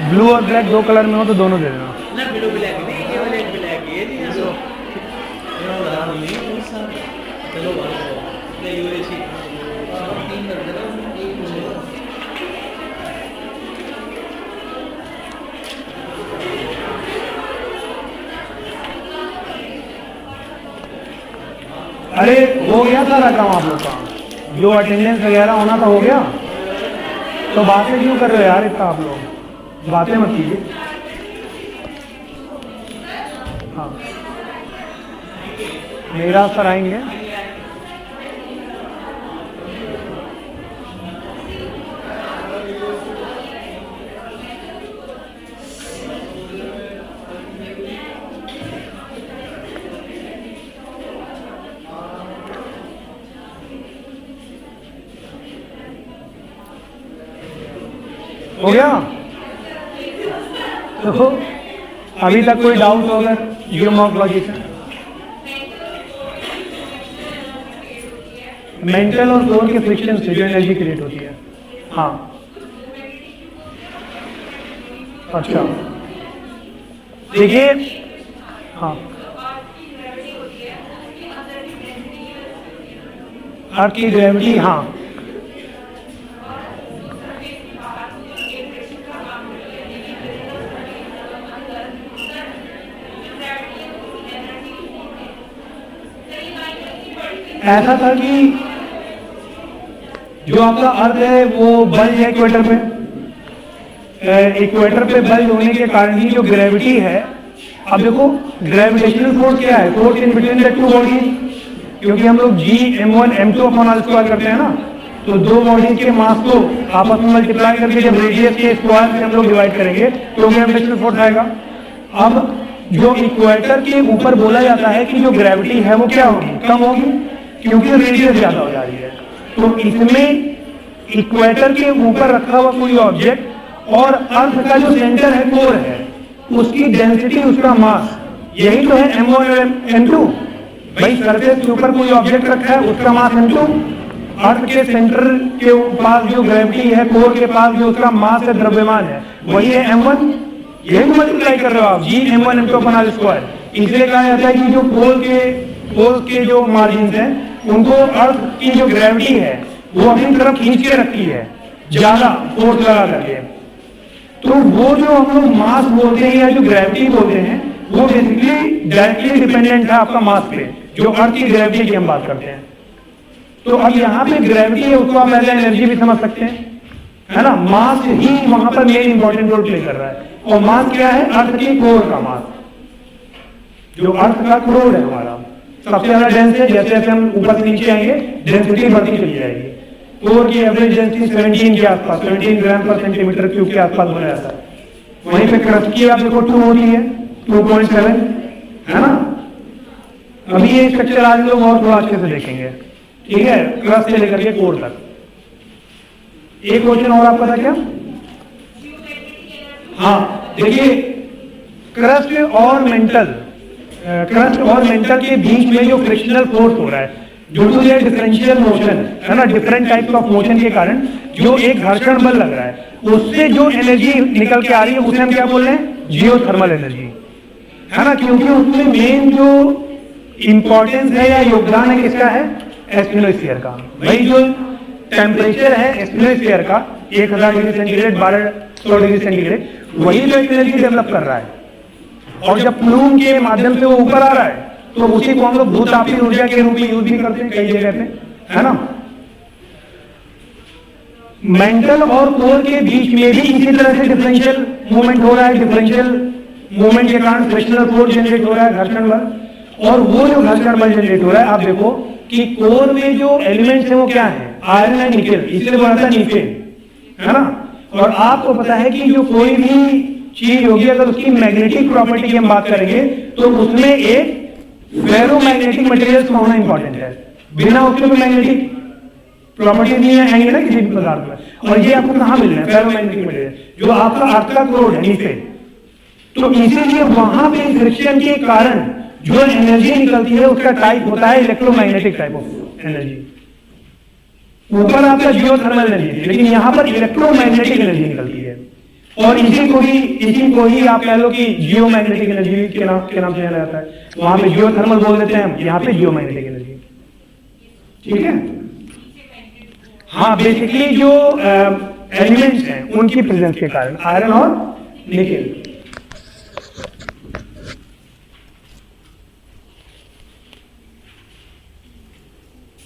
Blue और black दो colour में हो तो दोनों दे देना। ना ब्लू ब्लैक नहीं, ये वाले ब्लैक ये नहीं सो ये वाला नहीं वो सब चलो बात ले यूएसी तीन कर देना एक मुझे अरे हो गया सारा काम आप लोग का, जो अटेंडेंस वगैरह होना था हो गया, तो बातें क्यों कर रहे हो यार इतना आप लोग, बातें मत कीजिए। हाँ मेरा सर आएंगे। हो गया तो अभी तक कोई डाउट हो अगर जियोमॉर्फोलॉजी से? मेंटल और कोर के फ्रिक्शन से जो एनर्जी क्रिएट होती है। हाँ अच्छा देखिए, हाँ अर्थ की ग्रेविटी, हाँ ऐसा था कि जो आपका अर्थ है वो बल है इक्वेटर पे, इक्वेटर पे बल होने के कारण ही जो ग्रेविटी है, अब देखो ग्रेविटेशनल फोर्स क्या है, force in between the two bodies, क्योंकि हम लोग G(m1 m2) upon r square करते हैं ना, तो दो बॉडीज के मास को आपस में मल्टीप्लाई करके जब रेडियस के स्क्वायर से हम लोग डिवाइड करेंगे तो ग्रेविटेशनल फोर्स आएगा। अब जो इक्वेटर के ऊपर बोला जाता है कि जो ग्रेविटी है वो क्या होगी, कम होगी, क्योंकि रेडियस ज्यादा हो जा रही है। तो इसमें इक्वेटर के ऊपर रखा हुआ कोई ऑब्जेक्ट और अर्थ का जो सेंटर है कोर है, उसकी डेंसिटी, उसका मास, यही तो है m1 और m2। भाई सरफेस के ऊपर कोई ऑब्जेक्ट रखा है, उसका मास m2, अर्थ के सेंटर के पास जो ग्रेविटी है, कोर के पास जो उसका मास है, द्रव्यमान है, वही है m1। यही मल्टीप्लाई कर रहे हो आप G(m1 m2) upon r square. इसलिए कहा जाता है कि जो पोल के जो मार्जिन हैं उनको अर्थ की जो ग्रेविटी है वो अपनी तरफ खींच के रखती है ज्यादा फोर्स लगा करके। तो वो जो हम लोग मास बोलते हैं या जो ग्रेविटी बोलते हैं वो बेसिकली डायरेक्टली डिपेंडेंट है आपका मास पे, जो अर्थ की ग्रेविटी की हम बात करते हैं। तो अब यहाँ पे ग्रेविटी है, उसको आप एज एनर्जी भी समझ सकते हैं, है ना। मास ही वहां पर मेन इंपॉर्टेंट रोल प्ले कर रहा है। और मास क्या है, अर्थ की कोर का मास, जो अर्थ का कोर है हमारा सबसे ज्यादा डेंस है। जैसे जैसे हम ऊपर से नीचे आएंगे डेंसिटी बढ़ती चली जाएगी। कोर की एवरेज डेंसिटी 17 के आसपास, 17 ग्राम पर सेंटीमीटर क्यूब के आसपास हो जाता है। वहीं पे क्रस्ट की आप देखो 2 होती है, 2.7, है ना। अभी ये स्ट्रक्चर आज लोग और थोड़ा अच्छे से देखेंगे, ठीक है, क्रस्ट से लेकर के कोर तक। एक क्वेश्चन और आपका था क्या? हाँ देखिए, क्रस्ट और मेंटल के बीच में जो फ्रिक्शनल फोर्स हो रहा है, जो तो ये डिफरेंशियल मोशन है ना, डिफरेंट टाइप्स ऑफ मोशन के कारण जो एक घर्षण बल लग रहा है, उससे जो एनर्जी निकल के आ रही है उसे हम क्या बोल रहे हैं, जियोथर्मल एनर्जी, है ना। क्योंकि उसमें मेन जो इंपॉर्टेंस है या योगदान है किसका है, एस्टेनोस्फीयर का। भाई जो टेम्परेचर है एस्टेनोस्फीयर का 1000 डिग्री सेंटीग्रेड, 1200 डिग्री सेंटीग्रेड, वही जो एनर्जी डेवलप कर रहा है। और जब प्लूम के माध्यम से वो ऊपर आ रहा है तो उसी को हम लोग भूतापीय ऊर्जा के रूप में यूज भी करते हैं कई जगह पे, है ना। मेंटल और कोर के बीच में भी इसी तरह से डिफरेंशियल मूवमेंट हो रहा है। डिफरेंशियल मूवमेंट के कारण फ्रिक्शनल फोर्स जनरेट हो रहा है, घर्षण बल। और वो जो घर्षण बल जनरेट हो रहा है, आप देखो कि कोर में जो एलिमेंट्स है वो क्या है, आयरन एंड निकेल, इसलिए बोला था नीफेन, है ना। और आपको पता है कि जो कोई भी चीज होगी अगर उसकी मैग्नेटिक प्रॉपर्टी की हम बात करेंगे तो उसमें एक फेरोमैग्नेटिक मटेरियल्स होना इंपॉर्टेंट है। बिना उसके कोई मैग्नेटिक प्रॉपर्टी नहीं आएंगे ना किसी भी पदार्थ में। और ये आपको कहाँ मिल रहा है, फेरोमैग्नेटिक मटेरियल, जो आपका अर्थ का कोर है नीफेन। तो इसीलिए वहां पे फ्रिक्शन के कारण जो एनर्जी निकलती है उसका टाइप होता है इलेक्ट्रोमैग्नेटिक टाइप ऑफ एनर्जी। ऊपर आपका जियोथर्मल एनर्जी, लेकिन यहां पर इलेक्ट्रोमैग्नेटिक एनर्जी निकलती है। और इसी को ही आप कह लो कि जियोमैग्नेटिक एनर्जी के नाम से जाना जाता है। वहां पे जियोथर्मल बोल देते हैं, यहाँ पे जियोमैग्नेटिक एनर्जी। ठीक है, हाँ, बेसिकली जो एलिमेंट्स हैं उनकी प्रेजेंस के कारण, आयरन और निकेल।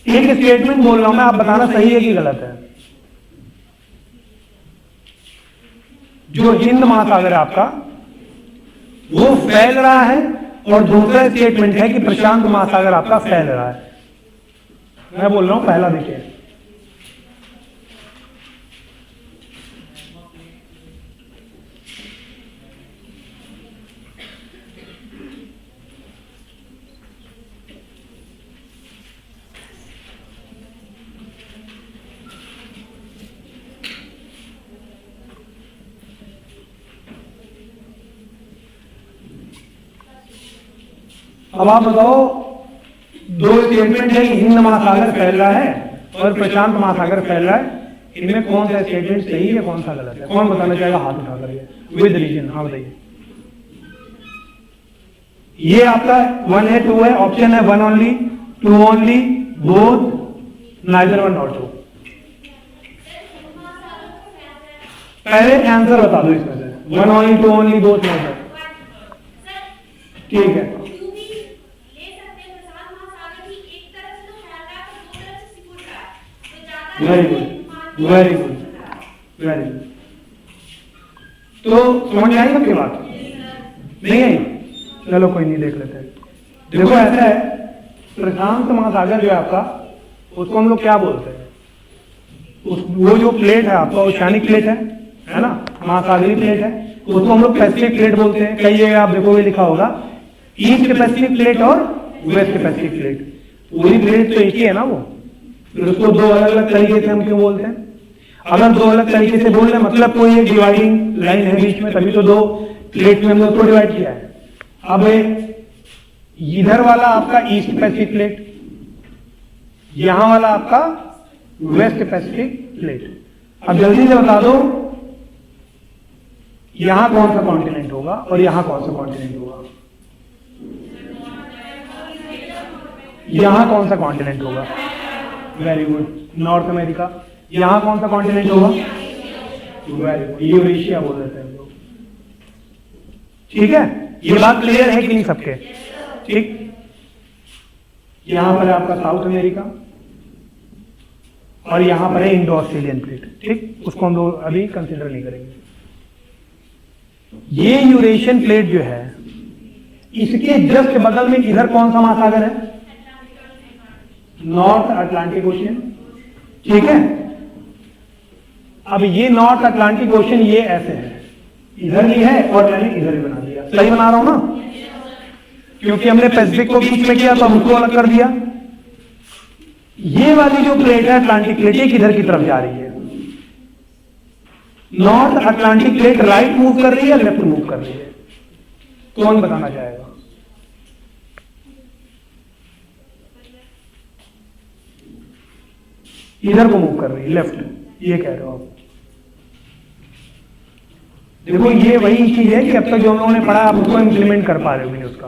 एक स्टेटमेंट बोल रहा हूं मैं, आप बताना सही है कि गलत है। जो हिंद महासागर है आपका, वो फैल रहा है, और दूसरा स्टेटमेंट है कि प्रशांत महासागर आपका फैल रहा है। मैं बोल रहा हूं पहला देखिए, अब आप बताओ, दो स्टेटमेंट है कि हिंद महासागर फैल रहा है और प्रशांत महासागर फैल रहा है, इनमें कौन सा स्टेटमेंट सही है, कौन सा गलत है? कौन बताना चाहेगा हाथ उठा करके विद रीजन? हाँ बताइए। ये आपका 1 है 2 है, ऑप्शन है 1 only, 2 only, both, neither 1 not 2। पहले आंसर बता दो इसमें से, 1 ओनली, 2 ओनली, बोथ, नाइदर। ठीक है, very good, very good, very good. तो समझ आई आपकी बात? नहीं आई? चलो कोई नहीं, देख लेते हैं। देखो ऐसा है, प्रशांत महासागर जो है आपका, उसको हम लोग क्या बोलते हैं? वो जो प्लेट है आपका, ओशियानिक प्लेट है ना, महासागरीय प्लेट है, उसको हम लोग पैसिफिक प्लेट बोलते हैं। कई जगह आप देखोगे लिखा होगा ईस्ट पैसिफिक प्लेट और वेस्ट पैसिफिक प्लेट। पूरी प्लेट तो एक ही है ना वो, फिर उसको दो अलग अलग तरीके से हम क्यों बोलते हैं? अगर दो अलग तरीके से बोल रहे हैं मतलब कोई एक डिवाइडिंग लाइन है बीच में, तभी तो दो प्लेट में हम लोग को डिवाइड किया है। अब इधर वाला आपका ईस्ट पैसिफिक प्लेट, यहां वाला आपका वेस्ट पैसिफिक प्लेट। अब जल्दी से बता दो, यहां कौन सा कॉन्टिनेंट होगा और यहां कौन सा कॉन्टिनेंट होगा? यहां कौन सा कॉन्टिनेंट होगा? Very good, north America. यहां कौन सा कॉन्टिनेंट होगा? वेरी गुड, यूरेशिया बोल देते हैं हम लोग। ठीक है, ये बात क्लियर है कि नहीं सबके? ठीक, यहां पर है आपका साउथ अमेरिका और यहां पर है इंडो ऑस्ट्रेलियन प्लेट। ठीक, उसको हम लोग अभी कंसीडर नहीं करेंगे। ये यूरेशियन प्लेट जो है, इसके जस्ट बगल में इधर कौन सा महासागर है? North Atlantic ocean. ठीक है, अब ये नॉर्थ अटलांटिक ओशियन ये ऐसे है, इधर भी है और मैंने इधर भी बना दिया। सही बना रहा हूं ना? क्योंकि हमने पैसिफिक को बीच में किया तो हम उसको अलग कर दिया। ये वाली जो प्लेट है अटलांटिक प्लेट, ये किधर की तरफ जा रही है? North Atlantic plate right move कर रही है, लेफ्ट मूव कर रही है? कौन बताना चाहेगा? इधर को मूव कर रही है, लेफ्ट, ये कह रहे हो आप। देखो ये वही चीज है कि अब तक जो हम लोगों ने पढ़ा आप उसको इंप्लीमेंट कर पा रहे हो उसका।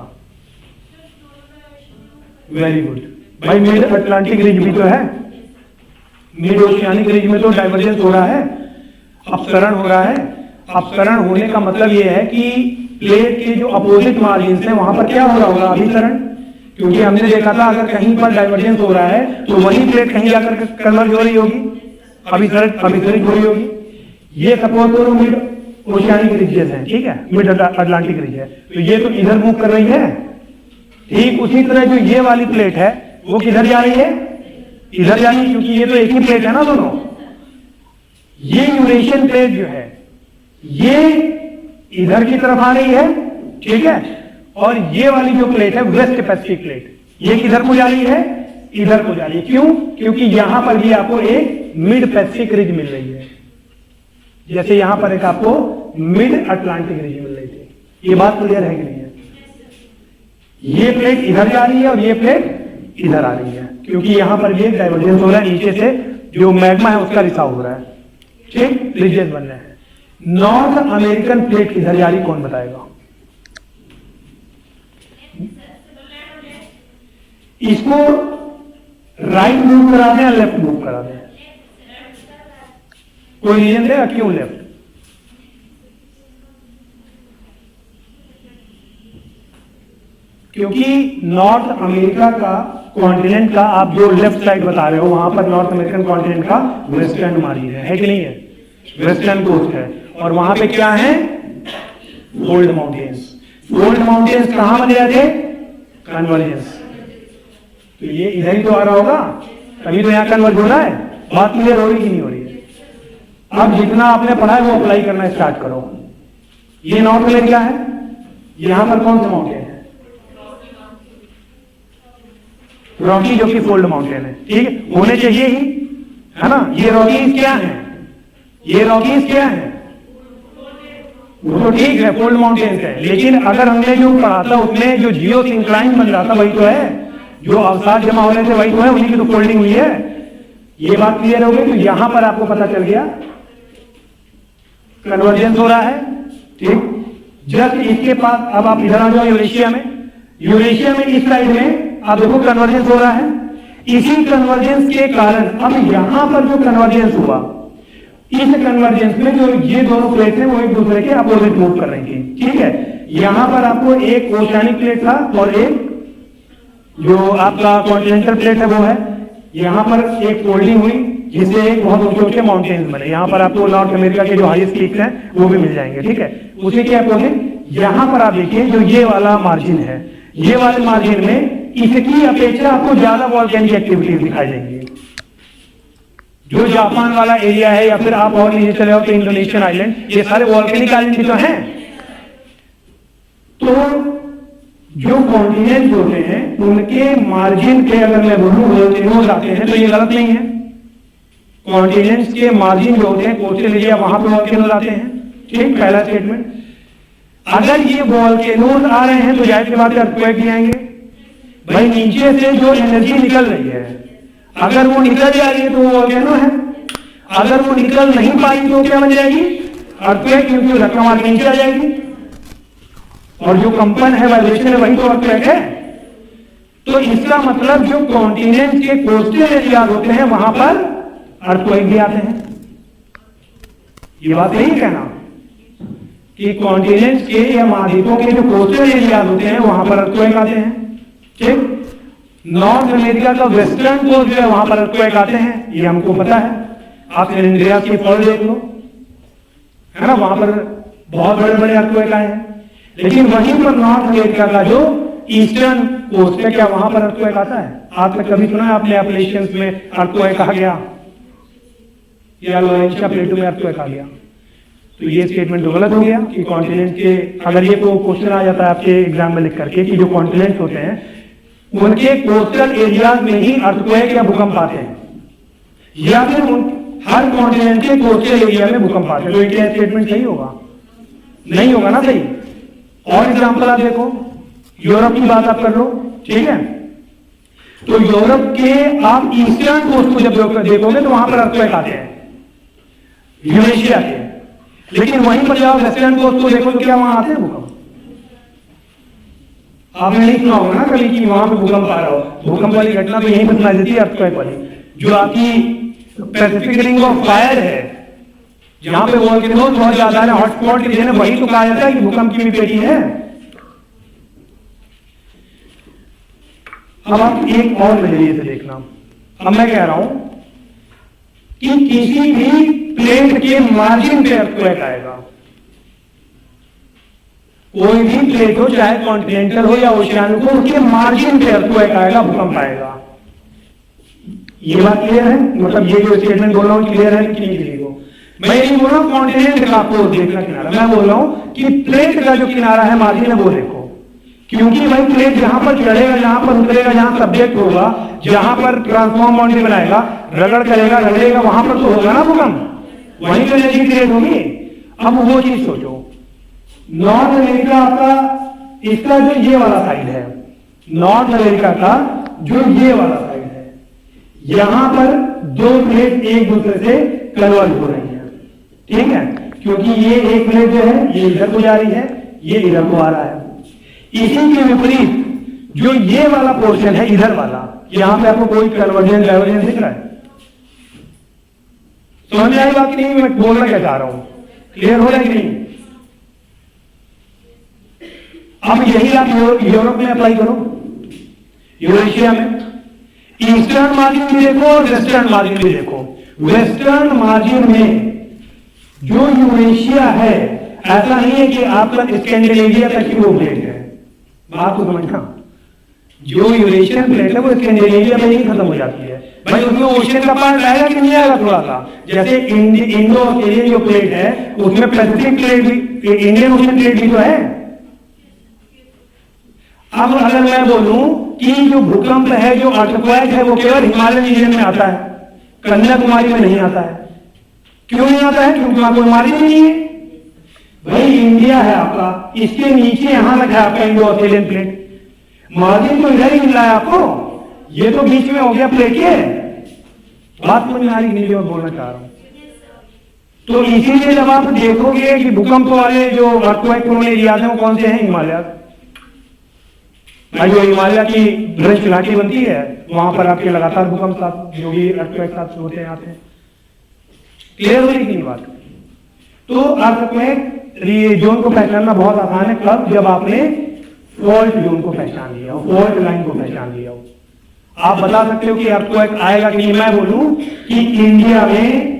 वेरी गुड भाई, मिड अटलांटिक रिज भी तो है, मिड ओशियानिक रिज में तो डाइवर्जेंस हो रहा है, अपसरण हो रहा है। अपसरण होने का मतलब यह है कि प्लेट के जो अपोजिट मार्जिन है वहां पर क्या हो रहा होगा? अभिसरण। क्योंकि हमने देखा था अगर कहीं पर डाइवर्जेंस हो रहा है तो वही प्लेट कहीं जाकर कन्वर्ज हो रही होगी, अभिसरित हो रही होगी। ये सपोज करो मिड ओशियानिक रीजन है, ठीक है, मिड अटलांटिक रीजन है, तो ये तो इधर मूव कर रही है। ठीक उसी तरह जो ये वाली प्लेट है वो किधर जा रही है? इधर जा रही है, क्योंकि ये तो एक ही प्लेट है ना दोनों। ये यूरेशियन प्लेट जो है ये इधर की तरफ आ रही है, ठीक है, और ये वाली जो प्लेट है वेस्ट पैसिफिक प्लेट, ये किधर को जा रही है? इधर को जा रही है। क्यों? क्योंकि यहां पर भी आपको एक मिड पैसिफिक रिज मिल रही है, जैसे यहां पर एक आपको मिड अटलांटिक रिज मिल रही थी। ये बात क्लियर है कि नहीं है? ये प्लेट इधर जा रही है और ये प्लेट इधर आ रही है, क्योंकि यहां पर भी एक डाइवर्जेंस हो रहा है, नीचे से जो मैग्मा है उसका रिसाव हो रहा है। ठीक, रिजेस बन रहे हैं। नॉर्थ अमेरिकन प्लेट किधर जा रही, कौन बताएगा? इसको राइट मूव करा दें या लेफ्ट मूव करा दें? कोई रीजन देगा क्यों लेफ्ट? क्योंकि नॉर्थ अमेरिका का कॉन्टिनेंट का आप जो लेफ्ट साइड बता रहे हो वहां पर नॉर्थ अमेरिकन कॉन्टिनेंट का वेस्टर्न मार्जिन है कि नहीं है? वेस्टर्न कोस्ट है और वहां पे क्या है? Fold mountains. फोल्ड माउंटेन्स कहां बन रहे थे? कन्वर्जेंस। तो ये इधर ही तो आ रहा होगा, तभी तो यहां कन्वर्ज हो रहा है। बात क्लियर हो रही कि नहीं हो रही है? अब जितना आपने पढ़ा है वो अप्लाई करना स्टार्ट करो। ये नॉर्थ अमेरिका है, यहां पर कौन सा माउंटेन है? रॉकी, जो कि फोल्ड माउंटेन है। ठीक है, होने चाहिए ही, है ना? ये रॉकीज क्या है? ये रॉकीज क्या है? वो तो ठीक है, फोल्ड माउंटेन है, लेकिन अगर हमने जो पढ़ा था उसमें जो जियो इंक्लाइन बन रहा था वही तो है, जो अवसाद जमा होने से वही तो है, उन्हीं की तो फोल्डिंग हुई है। ये बात क्लियर हो गई? तो यहां पर आपको पता चल गया कन्वर्जेंस हो रहा है। ठीक, जस्ट इसके पास अब आप इधर आ जाओ यूरेशिया में। यूरेशिया में इस साइड में आप देखो कन्वर्जेंस हो रहा है। इसी कन्वर्जेंस के कारण अब यहां पर जो कन्वर्जेंस हुआ, इस कन्वर्जेंस में जो ये दोनों प्लेट हैं वो एक दूसरे के अपोजिट मूव कर रही थी। ठीक है, यहां पर आपको एक ओशियानिक प्लेट था और एक जो आपका कॉन्टिनेंटल प्लेट है वो है। यहां पर एक फोल्डिंग हुई जिससे एक बहुत ऊंचे ऊंचे माउंटेन्स बने। यहां पर आपको नॉर्थ अमेरिका के जो हाईएस्ट पीक्स हैं वो भी मिल जाएंगे। ठीक है, उसी के अपोजिट यहां पर आप देखिए जो ये वाला मार्जिन है, ये वाले मार्जिन में इसकी अपेक्षा आपको ज्यादा वॉल्केनिक एक्टिविटीज दिखाई देंगी। जो जापान वाला एरिया है या फिर आप और नीचे चले जाओ तो इंडोनेशियन आइलैंड, ये सारे वॉल्केनिक आइलैंड ही तो हैं। तो जो कॉन्टिनेंट होते हैं उनके मार्जिन पे अगर मैं बोलूं वॉल्केनोज आते हैं तो ये गलत नहीं है। कॉन्टिनेंट्स के मार्जिन जो होते हैं कोस्टल एरिया, वहां पे वॉल्केनोज आते हैं। ठीक, पहला स्टेटमेंट। अगर ये वॉल्केनोज आ रहे हैं तो जाहिर सी बात है अर्थक्वेक भी आएंगे। भाई नीचे से जो एनर्जी निकल रही है, अगर वो निकल जा रही है तो वो वॉल्केनो है, अगर वो निकल नहीं पाई तो क्या बन जाएगी? अर्थक्वेक, क्योंकि धक्का मार के नीचे आ जाएगी और जो कंपन है, वाइब्रेशन है, वही तो अर्थक्वेक है। तो इसका मतलब जो कॉन्टिनेंट के कोस्टल एरिया होते हैं वहां पर अर्थक्वेक भी आते हैं। ये बात नहीं कहना कि कॉन्टिनेंट के या महाद्वीपों के जो कोस्टल एरिया होते हैं वहां पर अर्थक्वेक आते हैं। ठीक, नॉर्थ अमेरिका का वेस्टर्न कोस्ट जो है वहां पर अर्थक्वेक आते हैं, ये हमको पता है। आप एंड्रियास की फॉल्ट देख लो, है ना, वहां पर बहुत बड़े बड़े अर्थक्वेक आए हैं। लेकिन वहीं पर नॉर्थ अमेरिका का जो ईस्टर्न कोस्ट है, क्या वहां पर अर्थक्वेक आता है? आज तक कभी सुना है आपने एप्लेशियंस में अर्थक्वेक आ गया या लोरेंशिया प्लेटो में अर्थक्वेक आ गया? तो ये स्टेटमेंट तो गलत हो गया कि कॉन्टिनेंट के, अगर ये कोई क्वेश्चन आ जाता है आपके एग्जाम में लिख करके कि जो कॉन्टिनेंट होते हैं उनके कोस्टल एरियाज में ही अर्थक्वेक या भूकंप आते हैं, या फिर हर कॉन्टिनेंट के कोस्टल एरिया में भूकंप आते हैं, तो क्या स्टेटमेंट सही होगा? नहीं होगा ना सही। और एग्जाम्पल आप देखो, यूरोप की बात आप कर लो। ठीक है, तो यूरोप के आप ईस्टर्न कोस्ट को जब देखोगे तो वहां पर अर्थक्वेक आते हैं, यूरेशिया के। लेकिन वहीं पर जाओ वेस्टर्न कोस्ट को देखो तो क्या वहां आते हैं भूकंप? आपने नहीं सुना होगा ना कभी कि वहां पे भूकंप आ रहा हो। भूकंप वाली घटना तो यहीं पर सुनाई देती है, अर्थक्वेक वाली। जो आपकी पैसिफिक रिंग ऑफ फायर है, जहां पे वॉल्केनोज बहुत ज्यादा है, हॉटस्पॉट रीजन है, वही तो कहा जाता है कि भूकंप की भी पेटी है। अब आप एक और नजरिए से देखना। अब मैं कह रहा हूं कि किसी भी प्लेट के मार्जिन पे अर्थक्वेक आएगा। कोई भी प्लेट हो, चाहे कॉन्टिनेंटल हो या ओशियानिक हो, उसके मार्जिन पे अर्थक्वेक आएगा, भूकंप आएगा। ये बात क्लियर है? मतलब ये जो स्टेटमेंट बोल रहा हूं क्लियर है कि नहीं किसी को? मैं ये नहीं बोल रहा हूं कॉन्टिनेंट का आपको देखना किनारा, मैं बोल रहा हूं कि प्लेट का जो किनारा है, मार्जिन है, वो देखो। क्योंकि भाई प्लेट जहां पर चढ़ेगा, जहां पर उतरेगा, जहां सब्जेक्ट होगा, जहां पर ट्रांसफॉर्म बाउंड्री बनाएगा, रगड़ करेगा, रगड़ेगा, वहां पर तो होगा ना भूकंप, वहीं पर एनर्जी क्रिएट होगी। अब वो चीज सोचो, नॉर्थ अमेरिका आपका इसका जो ये वाला साइड है, नॉर्थ अमेरिका का जो ये वाला साइड है, यहां पर दो प्लेट एक दूसरे से कन्वर्ज हो रही है। ठीक है, क्योंकि ये एक प्लेट जो है ये इधर को जा रही है, ये इधर को आ रहा है। इसी के विपरीत जो ये वाला पोर्शन है इधर वाला, यहां पे आपको कोई कन्वर्जेंस डाइवर्जेंस दिख रहा है? समझ में आई बात की नहीं? मैं बोलना क्या चाह रहा हूं, क्लियर हो रहा है कि नहीं? अब यही आप यूरोप में अप्लाई करो, यूरेशिया में ईस्टर्न मार्जिन भी देखो और वेस्टर्न मार्जिन भी देखो। वेस्टर्न मार्जिन में जो यूरेशिया है, ऐसा नहीं है कि आपका स्कैंडिनेविया तक की वो प्लेट है, बात को समझना। जो यूरेशियन प्लेट है वो स्कैंडिनेविया में ही खत्म हो जाती है। भाई उसमें ओशियन का पार्ट आएगा कि नहीं आएगा थोड़ा सा? जैसे इंडो ऑस्ट्रेलियन जो प्लेट है उसमें पैसिफिक प्लेट भी, इंडियन ओशियन प्लेट भी तो है। अब अगर मैं बोलूं कि जो भूकंप है, जो अर्थक्वेक है, वो केवल हिमालयन रीजन में आता है, कन्याकुमारी में नहीं आता है। क्यों नहीं आता है? क्योंकि वहां कोई मार्जिन नहीं है। भाई इंडिया है आपका, इसके नीचे यहां तक है आपका इंडो ऑस्ट्रेलियन प्लेट, मार्जिन तो इधर ही मिल रहा है आपको, ये तो बीच में हो गया प्लेट के। बात समझ में आ रही नहीं जो मैं बोलना चाह रहा हूं? तो इसीलिए जब आप देखोगे कि भूकंप वाले जो अर्थक्वेक वाले एरियाज हैं वो कौन से हैं? हिमालय। जो हिमालय की ब्रंच घाटी बनती है वहां पर आपके लगातार भूकंप साथ जो भी अर्थक्वेक साथ होते हैं आते हैं। क्लियर हो रही की बात? तो अर्थक्वेक जोन को पहचानना बहुत आसान है। कब? जब आपने फॉल्ट जोन को पहचान लिया हो, फॉल्ट लाइन को पहचान लिया हो। आप बता सकते हो कि अर्थक्वेक आएगा कि नहीं? मैं बोलूं कि इंडिया में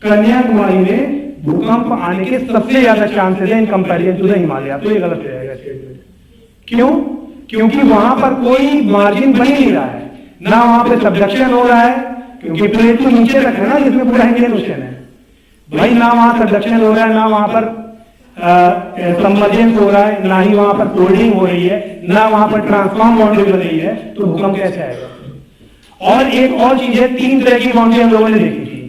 कन्याकुमारी में भूकंप आने के सबसे ज्यादा चांसेस है in comparison to the Himalaya. तो ये गलत हो जाएगा स्टेटमेंट। क्यों? क्योंकि वहां पर कोई मार्जिन बन ही नहीं रहा है, ना वहां पे सबडक्शन हो रहा है, क्योंकि प्लेट तो नीचे तक है ना जिसमें पूरा इंडियन ओशन है। भाई ना वहां सबडक्शन हो रहा है, ना वहां पर सबमर्जेंस हो रहा है, ना ही वहां पर फोल्डिंग हो रही है, ना वहां पर ट्रांसफॉर्म बाउंड्री बन रही है, तो भूकंप कैसे आएगा? और एक और चीज है, 3 तरह की बाउंड्री हम लोगों ने देखी थी,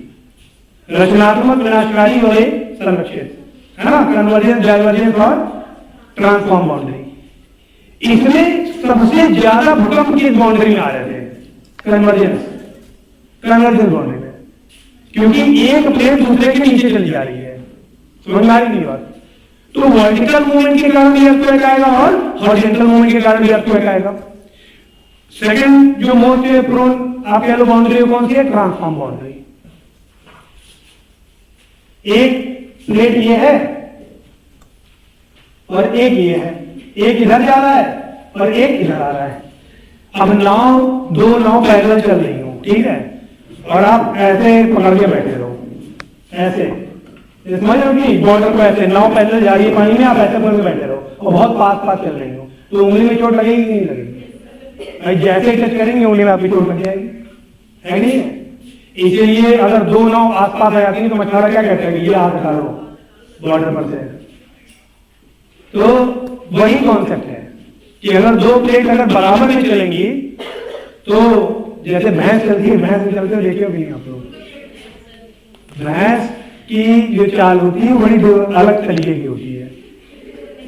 रचनात्मक, विनाशकारी और एक संरक्षित, है ना? कन्वर्जेंस, डाइवर्जेंस और ट्रांसफॉर्म बाउंड्री। इसमें सबसे ज्यादा भूकंप किस बाउंड्री में आ रहे थे? कन्वर्जेंस बाउंड्री में, क्योंकि एक प्लेट दूसरे के नीचे चली जा रही है। समझ में आ रही बात? तो वर्टिकल मूवमेंट के कारण भी अर्थक्वेक आएगा और हॉरिजॉन्टल मूवमेंट के कारण भी अर्थक्वेक आएगा। सेकंड जो मोस्ट प्रोन आप कह लो बाउंड्री कौन सी है? Transform boundary. एक प्लेट ये है और एक ये है, एक इधर जा रहा है और एक इधर आ रहा है। अब दो नाव पैरेलल चल रही हो, ठीक है, और आप ऐसे पकड़ के बैठे रहो, ऐसे समझ रहे हो कि बॉर्डर को ऐसे नाव पैरेलल जा रही है पानी में, आप ऐसे पकड़ के बैठे रहो और बहुत पास चल रही हो, तो उंगली में चोट लगेगी नहीं लगेगी? जैसे ही टच करेंगे उंगली में आपकी चोट लग जाएगी, है नहीं? इसीलिए अगर 2 नाव आसपास आ जाती है तो मछुआरा क्या कहते हैं? ये हाथ हटा लो बॉर्डर पर से। तो वही कॉन्सेप्ट है कि अगर 2 प्लेट अगर बराबर में चलेंगी तो जैसे भैंस चलती है, भैंस में चलते हो देखिए भी नहीं आप लोग, भैंस की जो चाल होती है बड़ी अलग तरीके की होती है।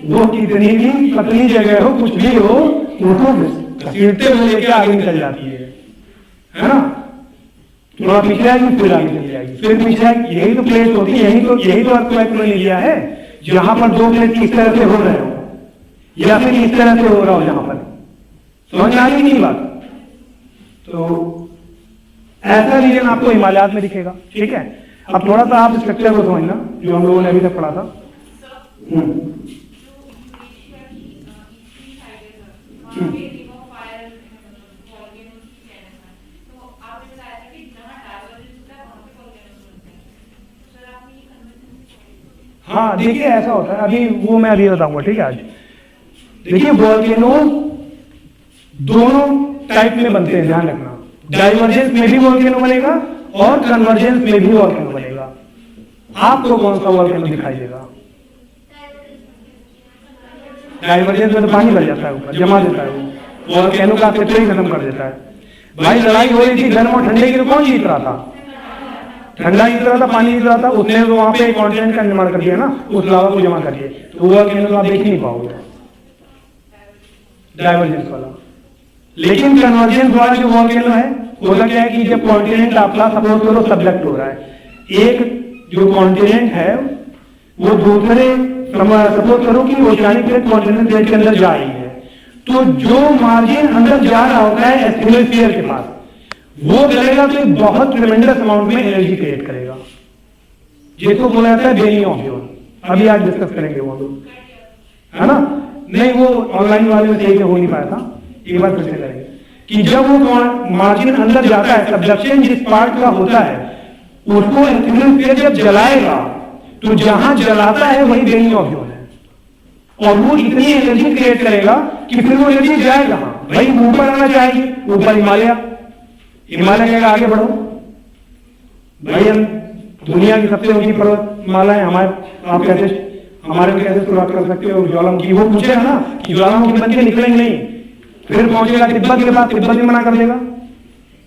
वो कितनी भी पतली जगह हो, कुछ भी हो, वो तो घसीटते हुए लेके आगे निकल जाती है ना? थोड़ा पीछे आएगी फिर आगे चली जाएगी, फिर पीछे आएगी। यही तो प्लेट होती है, यही तो अर्थक्वेक ने लिया है, जहां पर 2 प्लेट इस तरह से हो रहे हो या फिर इस तरह से हो रहा हो, जहां पर। समझ आ रही नहीं बात? तो ऐसा रीजन आपको हिमालयात में दिखेगा, ठीक है। अब थोड़ा सा आप स्ट्रक्चर को समझना जो हम लोगों ने अभी तक पढ़ा था। हाँ देखिए ऐसा होता है, अभी वो मैं अभी बताऊंगा, ठीक है। आज देखिए वोल्केनो दोनों टाइप में बनते हैं, ध्यान रखना। डाइवर्जेंस में भी वोल्केनो बनेगा और कन्वर्जेंस में भी वोल्केनो बनेगा। आपको कौन सा वोल्केनो दिखाई देगा? डाइवर्जेंस में तो पानी भर जाता है, ऊपर जमा देता है, वोल्केनो का क्षेत्र ही खत्म कर देता है। भाई लड़ाई हो रही थी गर्म और ठंडे की, तो कौन जीत रहा था? ठंडा जीत रहा था, पानी जीत रहा था। उसने तो वहां पे कॉन्टिनेंट का निर्माण कर दिया ना, उस लावा को जमा करके, तो वोल्केनो आप देख नहीं पाओगे डाइवर्जेंस वाला। लेकिन कन्वर्जेंस वाला जो वोल्केनो है, होता क्या है कि जब कॉन्टिनेंट आपका सपोज करो सबडक्ट हो रहा है, एक जो कॉन्टिनेंट है वो दूसरे सपोज करो कि ओशियानिक प्लेट कॉन्टिनेंटल प्लेट के अंदर जा रही है, तो जो मार्जिन अंदर जा रहा होता है एस्ट्रोस्फीयर के पास, वो करेगा तो एक बहुत ट्रिमेंडस अमाउंट में एनर्जी क्रिएट करेगा, जिसको बोला जाता है बेनी ऑफ जोन। अभी आज डिस्कस करेंगे वो लोग, है ना। नहीं, वो ऑनलाइन वाले में सही से हो नहीं पाया था, एक बार फिर से करेंगे कि जब वो मार्जिन अंदर जाता है, सबडक्शन जिस पार्ट का होता है उसको एस्ट्रोस्फीयर जब जलाएगा तो जहां जलाता है वही बेनी ऑफ जोन है, और वो इतनी एनर्जी क्रिएट करेगा कि फिर वो एनर्जी जाएगा भाई, ऊपर आना चाहिए, ऊपर हिमालय कहेगा आगे बढ़ो भाई, हम दुनिया की सबसे ऊंची पर्वतमाला है हमारे, आप कैसे हमारे में कैसे शुरुआत कर सकते हो ज्वालामुखी। वो पूछेगा ना कि ज्वालामुखी बन के निकलेंगे नहीं, फिर पहुंचेगा तिब्बत के पास, तिब्बत भी मना कर देगा,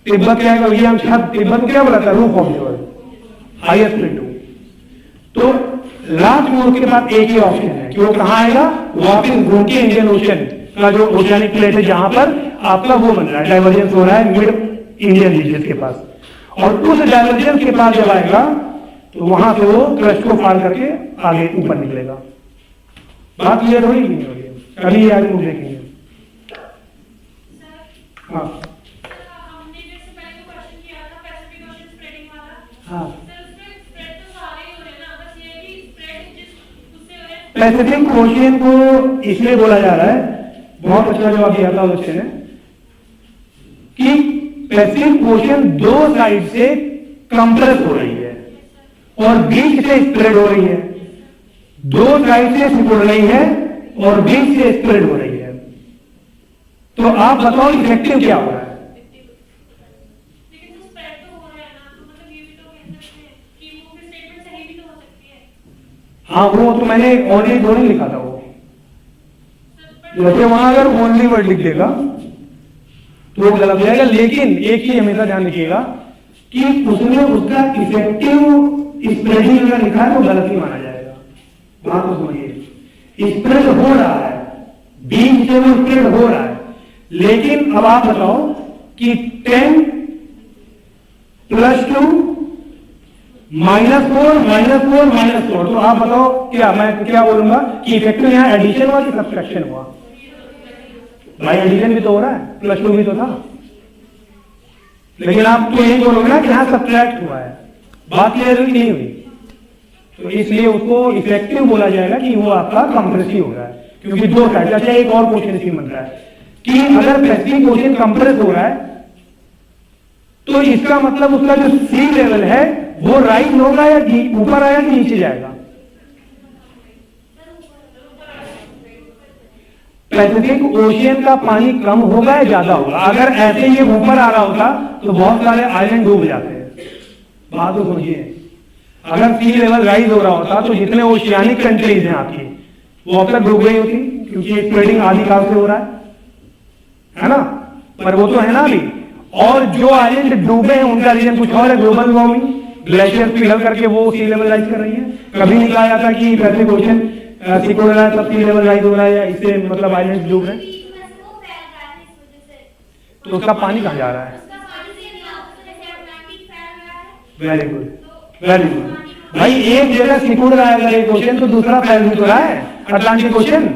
तिब्बत क्या है, ये हम तिब्बत को क्या बोला था, रूफ ऑफ द हाईएस्ट प्लेटो। तो लास्ट में उसके पास एक ही ऑप्शन है कि वो कहां आएगा, वापिस घूम के इंडियन ओशन का जो ओशियानिक प्लेट है जहां पर आपका वो बन रहा है, डाइवर्जेंस हो रहा है मिड इंडियन रीजन के पास, और उस डाइवर्जेंस के पास जब आएगा तो वहां से वो क्रस्ट को फाड़ करके आगे ऊपर निकलेगा। बात क्लियर हो रही नहीं हो रही है? कभी आगे लोग देखेंगे। हाँ हमने जैसे पहले जो क्वेश्चन किया था पैसिफिक ओशन स्प्रेडिंग वाला, हाँ, सर उसमें स्प्रेड तो सारे ही हो रहे हैं ना, बस ये भी स्प्रेड जिस उससे हो रहा है। पैसिफिक ओशियन को इसलिए बोला जा रहा है, बहुत अच्छा जवाब दिया था बच्चे ने, कि पैसिफिक ओशन दो साइड से कंप्रेस हो रही है और बीच से स्प्रेड हो रही है, दो साइड से सिकुड़ रही है और बीच से स्प्रेड हो रही है। तो आप बताओ इफेक्टिव क्या हो रहा है? लेकिन जो स्प्रेड तो हो रहा है ना, तो मतलब ये भी तो कह सकते हैं कि वो भी स्टेटमेंट सही भी तो हो सकती है। हाँ, वो तो मैंने ओनली दो नहीं लिखा था, वो जैसे वहां अगर ओनली वर्ड लिख देगा तो वो गलत हो जाएगा, लेकिन एक चीज हमेशा ध्यान रखिएगा कि उसमें उसका इफेक्टिव स्प्रेडिंग अगर लिखा है तो गलत ही माना जाएगा। बात तो समझिए, स्प्रेड हो रहा है, बीच से वो स्प्रेड हो रहा है, लेकिन अब आप बताओ कि 10 + 2 -4 तो आप बताओ क्या, मैं क्या बोलूंगा कि इफेक्टिव यहां एडिशन हुआ कि सब्ट्रैक्शन हुआ? भाई एडिशन भी तो हो रहा है, +2 भी तो था, लेकिन आप तो यही बोलोगे ना कि यहां सब्ट्रैक्ट हुआ है। बात क्लियर हुई नहीं हुई? तो इसलिए उसको इफेक्टिव बोला जाएगा कि वो आपका कंप्रेसिव हो रहा है, क्योंकि दो साइड। अच्छा, एक और क्वेश्चन इसमें बन रहा है कि अगर पैसिफिक ओशन कंप्रेस हो रहा है तो इसका मतलब उसका जो सी लेवल है वो राइज होगा या ऊपर आया कि नीचे जाएगा? पैसिफिक ओशियन का पानी कम होगा या ज्यादा होगा? अगर ऐसे ये ऊपर आ रहा होता तो बहुत सारे आइलैंड डूब जाते हैं। बात तो समझिए, अगर सी लेवल राइज हो रहा होता तो जितने ओशियानिक कंट्रीज हैं आपकी वो अब तक डूब गई होती, क्योंकि स्प्रेडिंग आदिकाल से हो रहा है ना, पर वो तो है ना अभी। और जो आइलैंड डूबे हैं उनका रीजन कुछ और है, ग्लोबल वार्मिंग, ग्लेशियर पिघल करके वो सी लेवल राइज कर रही है। कभी नहीं कहा जाता कि पैसिफिक ओशन सिकुड़ रहा है तब सी लेवल राइज हो रहा है, या इससे मतलब आइलैंड डूब रहे हैं। तो उसका पानी कहां जा रहा है? Very good, very good. भाई एक जगह सिकुड़ रहा है अगर एक ओशन, तो दूसरा फैल भी तो रहा है, अटलांटिक ओशन,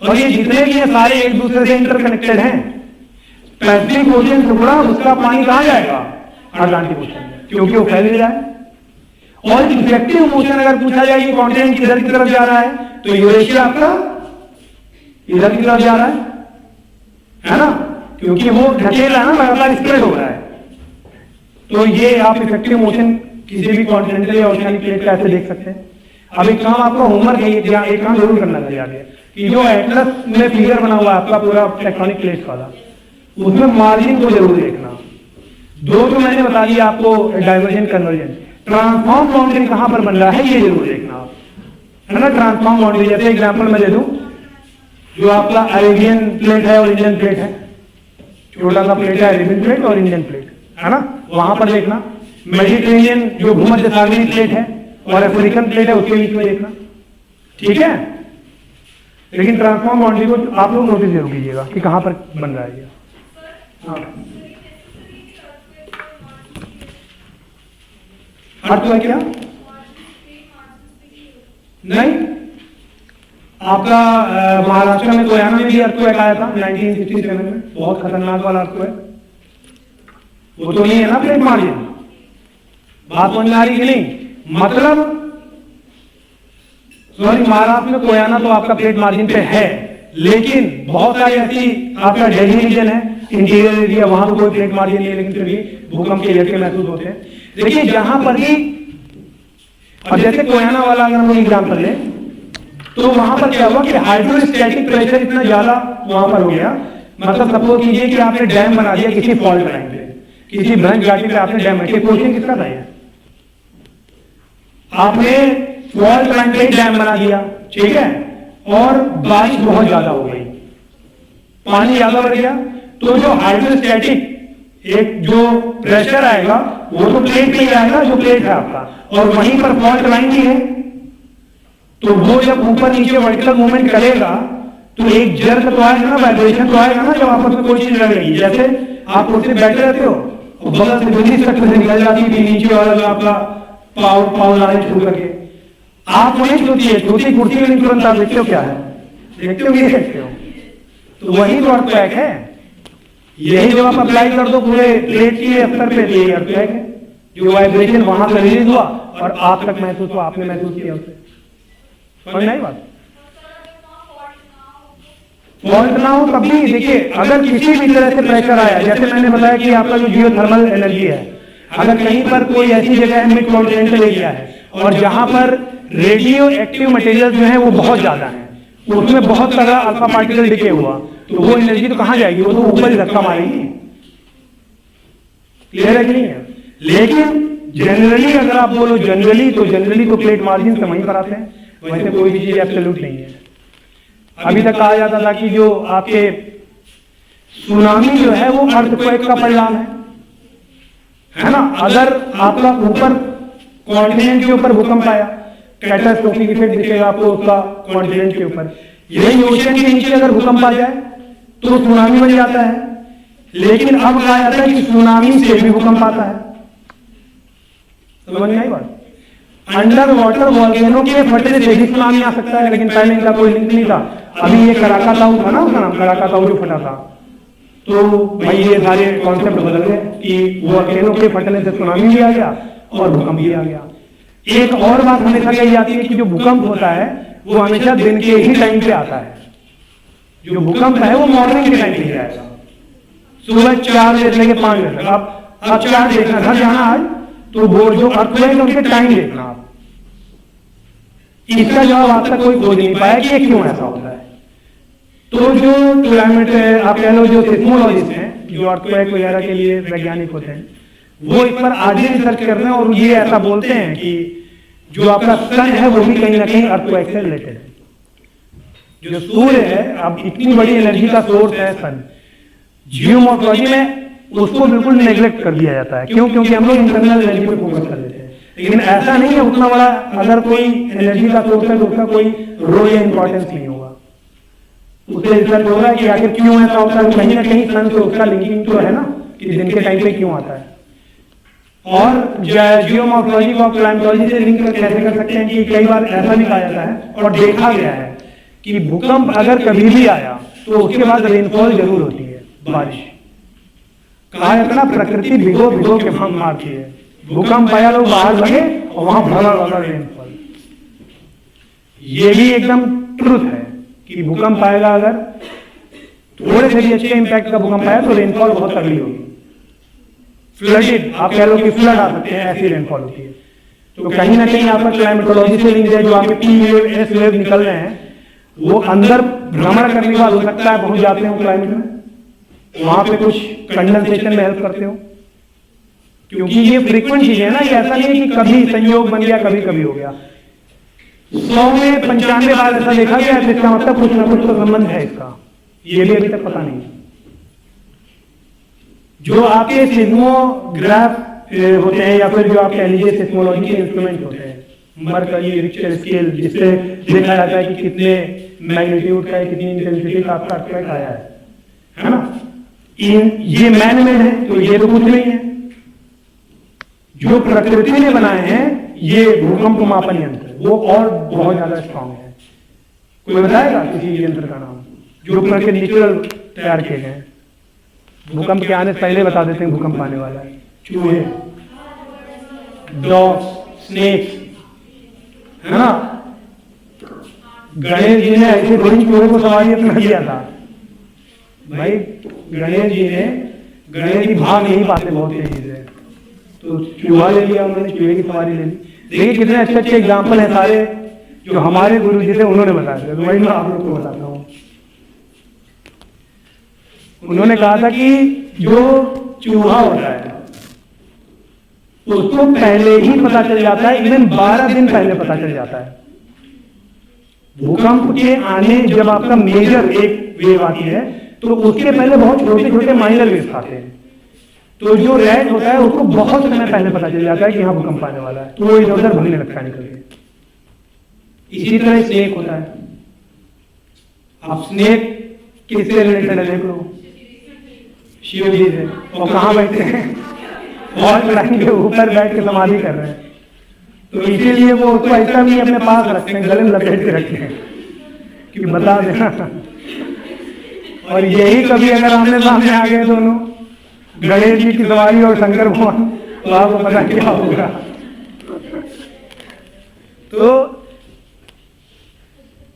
और ये जितने भी हैं सारे एक दूसरे से इंटरकनेक्टेड हैं। पैसिफिक ओशन सिकुड़ा, उसका पानी कहां जाएगा? अटलांटिक ओशन में, क्योंकि वो फैल ही रहा है। और इफेक्टिव मोशन अगर पूछा जाए कि कॉन्टिनेंट किधर की तरफ जा रहा है, तो यूरेशिया आपका इधर की तरफ जा रहा है ना, क्योंकि वो ढकेला ना, लगातार स्प्रेड हो रहा है। तो ये आप इफेक्टिव मोशन किसी भी कॉन्टिनेंटल या ओशियानिक प्लेट का ऐसे देख सकते हैं। अब एक काम आपका होमवर्क है, एक काम जरूर करना है आगे, कि जो एटलस में फिगर बना हुआ है आपका पूरा टेक्टोनिक प्लेट्स वाला, उसमें मार्जिन को जरूर देखना। दो तो मैंने बता दिया आपको, डाइवर्जन, कन्वर्जन। ट्रांसफॉर्म बाउंड्री कहां पर बन रहा है ये जरूर देखना आप, है ना। ट्रांसफॉर्म बाउंड्री जैसे एग्जांपल मैं दे दूं, जो आपका अरेबियन प्लेट है और इंडियन प्लेट है, छोटा सा प्लेट है अरेबियन प्लेट और इंडियन प्लेट, है ना, वहां पर देखना। मेडिटेरेनियन जो भूमध्य सागरीय प्लेट है और अफ्रीकन प्लेट है उसके बीच में देखना, ठीक है। लेकिन ट्रांसफॉर्म बाउंड्री को आप लोग नोटिस जरूर कीजिएगा कि कहां पर बन रहा है ये। हाँ, अर्थ है क्या? नहीं, आपका महाराष्ट्र में कोयना में भी अर्थक्वेक आया था 1967 में, बहुत खतरनाक वाला अर्थक्वेक। वो तो नहीं है ना प्लेट मार्जिन, बात समझ में आ रही कि नहीं? मतलब सॉरी, महाराष्ट्र में कोयना तो आपका प्लेट मार्जिन पे है, लेकिन बहुत सारी ऐसी, आपका दिल्ली रीजन है, इंटीरियर एरिया, वहां तो कोई प्लेट मार्जिन नहीं है, लेकिन फिर भी भूकंप के झटके महसूस होते हैं। देखिए जहां पर भी, अब जैसे कोयना वाला अगर हम एग्जाम्पल लें, तो वहां पर क्या हुआ कि हाइड्रोस्टैटिक प्रेशर इतना ज्यादा वहां पर हो गया। मतलब सपोज कीजिए कि आपने डैम बना दिया किसी फॉल्ट लाइन पे, किसी ब्रंच घाटी पे आपने डैम बनाया, क्वेश्चन किसका था ये? आपने फॉल्ट लाइन पे डैम बना दिया, ठीक है, और बारिश बहुत ज्यादा हो गई, पानी ज्यादा बढ़ गया, तो जो हाइड्रोस्टैटिक एक जो प्रेशर आएगा वो तो प्लेट पे ही आएगा, जो प्लेट है आपका, और वहीं पर फॉल्ट लाइन भी है, तो वो जब ऊपर नीचे वर्टिकल मूवमेंट करेगा तो एक जर्क तो आएगा ना, वाइब्रेशन तो आएगा ना, जब आपस में कोई चीज लगेगी। जैसे आप कुर्सी बैठे रहते हो और बगल से बिजली स्ट्रक्चर से निकल जाती है नीचे वाला जो आपका पावर लाइन छू करके, आप वहीं छूती है, छूती कुर्सी में तुरंत आप देखते हो क्या है, देखते हो ये देखते हो, तो वही तो अर्थक्वेक है। यही जब आप अप्लाई कर दो पूरे प्लेट के स्तर पे, यही अर्थक्वेक है, जो वाइब्रेशन वहां से रिलीज हुआ और आप तक महसूस हुआ, आपने महसूस किया उसे। समझ नहीं बात? फॉल्ट ना हो तब भी देखिए, अगर किसी भी तरह से प्रेशर आया, जैसे मैंने बताया कि आपका जो जियोथर्मल एनर्जी है, अगर कहीं पर कोई ऐसी जगह है मिड कॉन्टिनेंटल एरिया है और जहां पर रेडियो एक्टिव मटेरियल जो है वो बहुत ज्यादा है, उसमें बहुत सारा अल्फा पार्टिकल डिके हुआ, तो वो एनर्जी तो कहां जाएगी, वो तो ऊपर ही धक्का मारेगी। क्लियर है कि नहीं है? लेकिन जनरली अगर आप बोलो जनरली तो प्लेट मार्जिन से वहीं पर आते हैं, वैसे कोई भी चीज एब्सोल्यूट नहीं है। अभी तक कहा जाता था कि जो आपके सुनामी जो है वो अर्थक्वेक का परिणाम है ना। अगर आपका ऊपर कॉन्टिनेंट के ऊपर भूकंप आया, कैटास्ट्रोफिक इफेक्ट दिखेगा आपको उसका कॉन्टिनेंट के ऊपर। यही ओशन के नीचे अगर भूकंप आ जाए तो सुनामी बन जाता है, लेकिन अब कहा जाता है कि सुनामी से भी भूकंप आता है। समझ में आई बात? अंडर वाटर वॉल्केनो के फटने से भी सुनामी आ सकता है, लेकिन पहले इनका कोई लिंक नहीं था। अभी ये कराकाताऊ था ना, उसका नाम कराकाताऊ जो फटा था, तो भाई ये सारे कॉन्सेप्ट बदल गए कि वॉल्केनो के फटने से सुनामी भी आ गया और भूकंप भी आ गया। एक और बात हमेशा कही जाती है कि जो भूकंप होता है वो हमेशा दिन के ही टाइम पे आता है। जो भूकंप है वो मॉर्निंग के टाइम पे आएगा, सुबह 4 बजे से लेकर 5 बजे तक। आप 4 देखना, घर जाना आज तो वो जो अर्थक्वेक है उनके टाइम देखना आप। इसका जवाब आज तक कोई खोज नहीं पाया कि ये क्यों ऐसा होता है। तो जो क्लाइमेट आप कह लो जो सिस्मोलॉजिस्ट हैं, जो अर्थक्वेक वगैरह के लिए वैज्ञानिक होते हैं, वो इस पर आज ही रिसर्च कर रहे हैं और ये ऐसा बोलते हैं कि जो आपका सन है वो भी कहीं ना कहीं अर्थक्वेक से रिलेटेड है। जो सूर्य है, अब इतनी बड़ी एनर्जी का सोर्स है सन, जियोमॉर्फोलॉजी में उसको बिल्कुल नेग्लेक्ट कर दिया जाता है। क्यों? क्योंकि हम लोग इंटरनल एनर्जी पर फोकस कर लेते हैं, लेकिन ऐसा नहीं है उतना बड़ा अगर कोई एनर्जी का सोर्स है तो उसका कोई रोल या इंपॉर्टेंस नहीं होगा। उसे रिसर्च हो रहा है कि आखिर क्यों ऐसा होता है, कहीं ना कहीं सन से उसका लिंकिंग तो है ना कि दिन के टाइम पे क्यों आता है। और जियोमॉर्फोलॉजी को क्लाइमेटोलॉजी से लिंक कैसे कर सकते हैं कि कई बार ऐसा भी कहा जाता है और देखा गया है कि भूकंप अगर कभी भी आया तो उसके बाद रेनफॉल जरूर होती है, बारिश। कहा जाता है ना, प्रकृति भिगो भिगो के मारती है। भूकंप आया लोग बाहर लगे और वहां भरा भरा रेनफॉल। ये भी एकदम ट्रुथ है कि भूकंप आएगा, अगर थोड़े से भी अच्छे इंपैक्ट का भूकंप आया तो रेनफॉल बहुत तगड़ी होगी। फ्लडेड, आप कह लो कि फ्लड आ सकते हैं, ऐसी रेनफॉल होती है। तो कहीं ना कहीं आपका क्लाइमेटोलॉजी से लिंक है। जो आपके टी वेव एस वेव निकल रहे हैं वो अंदर भ्रमण करने के बाद हो सकता है पहुंच जाते हो क्लाइमेट में, वहां पे कुछ कंडेंसेशन में हेल्प करते हो, क्योंकि ये फ्रीक्वेंट चीज है ना। ये ऐसा नहीं है कि कभी संयोग बन गया, कभी कभी हो गया। 100 में 95 बार ऐसा देखा गया है, इसका मतलब कुछ ना कुछ तो संबंध है इसका। ये भी अभी तक पता नहीं। जो आपके सिस्मोग्राफ होते हैं या फिर जो आप कह लीजिए सिस्मोलॉजी के इंस्ट्रूमेंट होते हैं, मरकरी रिक्टर स्केल, जिससे देखा जाता है कि कितने मैग्नीट्यूड का है, कितनी इंटेंसिटी का आपका अर्थक्वेक आया है ना। ये मैन मेड है तो ये तो कुछ नहीं है। जो प्रकृति ने बनाए हैं ये भूकंप मापन यंत्र, वो और बहुत ज्यादा स्ट्रांग है। कोई बताएगा किसी यंत्र का नाम जो करके नेचुरल तैयार किए गए हैं? भूकंप के आने से पहले बता देते हैं भूकंप आने वाला है। चूहे, डॉग्स, स्नेक्स, है ना। गणेश जी ने ऐसे थोड़ी चूहे को सवारी अपना दिया था भाई। गणेश जी भाग नहीं पाते बहुत तेजी से, तो चूहा ले लिया उन्होंने, चूहे की सवारी ले ली। देखिए कितने अच्छे अच्छे एग्जाम्पल हैं सारे जो हमारे गुरु जी थे उन्होंने बताया था। तो वही मैं आप लोग को बताता हूँ। उन्होंने कहा था कि जो चूहा होता है उसको पहले ही पता चल जाता है, इवन 12 दिन पहले पता चल जाता है। भूकंप के आने जब आपका मेजर एक वेव आती है तो उसके पहले बहुत छोटे छोटे माइनर वेव्स आते हैं। तो जो रैट होता है उसको बहुत समय पहले पता चल जाता है कि हाँ भूकंप आने वाला है, तो वो इधर उधर भगने लगता है निकल के। इसी तरह स्नेक होता है। आप स्नेक किससे रिलेटेड है देख लो, शिव जी से। और कहाँ बैठे हैं? और लाइन के ऊपर बैठ के समाधि कर रहे हैं। तो इसीलिए वो उसको ऐसा भी अपने पास रखते हैं, गले में लपेट के रखते हैं कि बता देना। और यही कभी अगर आमने सामने आ गए दोनों, गणेश जी की सवारी और शंकर भगवान, तो आपको पता क्या होगा। तो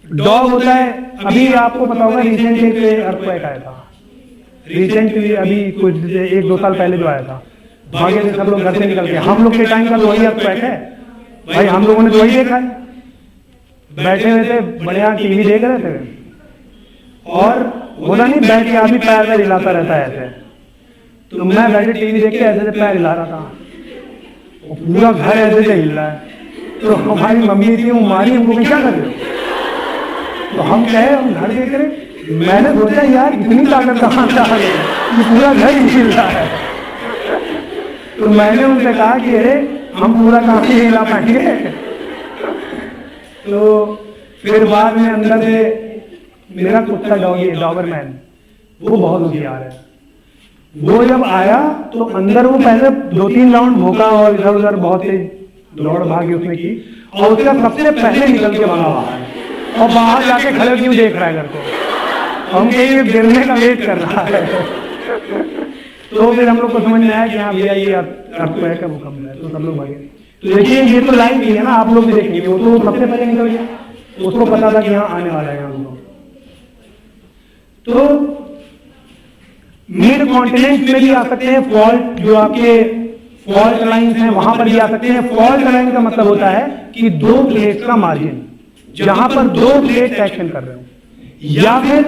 डॉग होता है। अभी आपको पता होगा रिसेंटली अर्थक्वेक आया था, रिसेंटली अभी कुछ 1-2 साल पहले जो आया था। भागे थे सब लोग घर से निकल के। हम लोग के टाइम का तो वही अर्थक्वेक है भाई, हम लोगों ने तो वही देखा है। बैठे हुए थे बढ़िया टीवी देख रहे थे और बोला नहीं बैठ के आदमी पैर में हिलाता रहता है ऐसे। तो मैं बैठे टीवी देख के ऐसे पैर हिला रहा था, पूरा घर ऐसे से हिल रहा है। तो हमारी मम्मी थी, वो मारी हमको, क्या कर रहे हो? तो हम कहे हम घर देख रहे। मैंने सोचा यार इतनी ताकत कहाँ से आ गई कि पूरा घर ही हिल रहा है। तो मैंने उनसे कहा कि अरे हम पूरा काम ही हिला पाएंगे। तो फिर बाद में अंदर से मेरा कुत्ता डॉगी डॉबरमैन, वो बहुत होशियार है। वो जब आया तो अंदर वो पहले 2-3 राउंड भोंका और इधर उधर बहुत तेज दौड़ भागी उसने की, और उसका सबसे पहले निकल के भागा बाहर, और बाहर जाके खड़े क्यों देख रहा है घर को, हम कहीं गिरने का वेट कर रहा है। तो फिर हम लोग को समझ में आया कि हाँ भैया ये अर्थक्वेक का भूकंप है, तो सब लोग भागे। तो देखिए ये तो लाइव भी है ना, आप लोग भी देखेंगे। वो तो सबसे पहले निकल गया, उसको पता था कि हाँ आने वाला है हम लोग। तो मिड कॉन्टिनेंट में भी आ सकते हैं, फॉल्ट जो आपके फॉल्ट लाइंस हैं वहां पर भी आ सकते हैं। फॉल्ट लाइन का मतलब होता है कि 2 प्लेट्स का मार्जिन, जहां पर 2 प्लेट एक्शन कर रहे हो, या फिर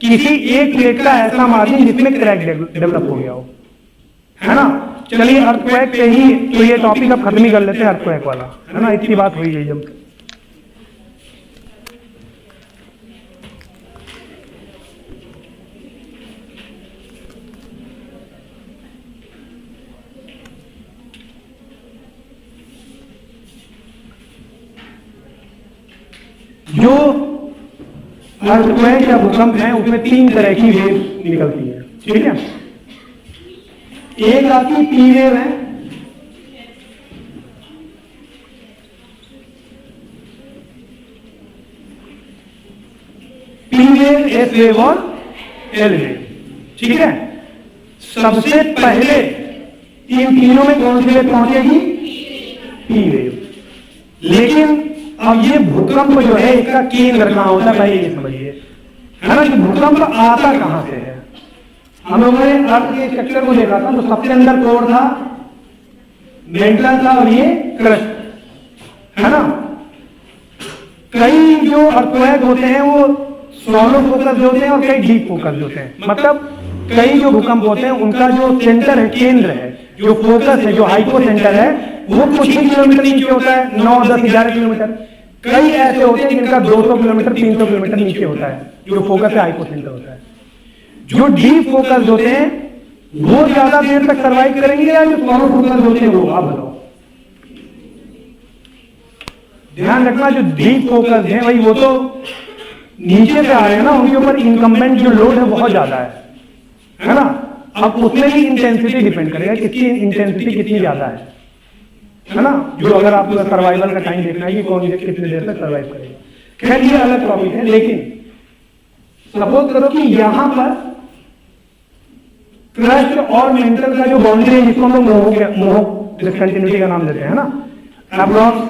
किसी एक प्लेट का ऐसा मार्जिन जिसमें क्रैक डेवलप हो गया हो, है ना। चलिए अर्थक्वेक पे ही तो ये टॉपिक अब खत्म ही कर लेते हैं, अर्थक्वेक वाला, है ना। इतनी बात हुई गई जब जो अर्थक्वेक या भूकंप है उसमें 3 तरह की वेव निकलती है, ठीक है। एक आपकी पी वेव है, पी वेव, एस वेव और एल वेव, ठीक है। सबसे पहले इन तीनों में कौन सी वेव पहुंचेगी? P wave. लेकिन अब ये भूकंप जो है इसका केंद्र कहां होता है, भाई ये समझिए, है ना। कि भूकंप आता कहां से है। हम लोगों ने अर्थ के स्ट्रक्चर को देखा था, तो सबसे अंदर कोर था, मेंटल था और ये क्रस्ट, है ना। कई जो अर्थक्वेक होते हैं वो शॉलो फोकस होते हैं और कई डीप फोकस होते हैं। मतलब कई जो भूकंप होते हैं उनका जो सेंटर है, केंद्र है, जो फोकस है, जो हाइपो सेंटर है, वो कुछ ही किलोमीटर नीचे होता है, 9, 10, 11 किलोमीटर। कई ऐसे होते हैं जिनका 200 किलोमीटर 300 किलोमीटर नीचे होता है, जो फोकस है, हाइपो सेंटर होता है। जो डीप फोकस होते हैं वो ज्यादा देर तक सर्वाइव करेंगे या जो शॉलो फोकस होते हैं वो? आप बताओ। ध्यान रखना, जो डीप फोकस है भाई वो तो नीचे से आ रहे हैं ना, उनके ऊपर इनकम्बेंट जो लोड है बहुत ज्यादा है ना। अब उसमें भी इंटेंसिटी डिपेंड करेगा, किसकी इंटेंसिटी कितनी ज्यादा है, है ना, जो अगर आपको सर्वाइवल का टाइम देखना है कि कौन कितनी देर तक सर्वाइव करेगा। खैर ये अलग टॉपिक है, लेकिन सपोज करो कि यहां पर क्रस्ट और मेंटल का जो बाउंड्री है, जिसको हम लोग मोह डिसकंटिन्यूटी का नाम देते हैं ना, अप्रॉक्स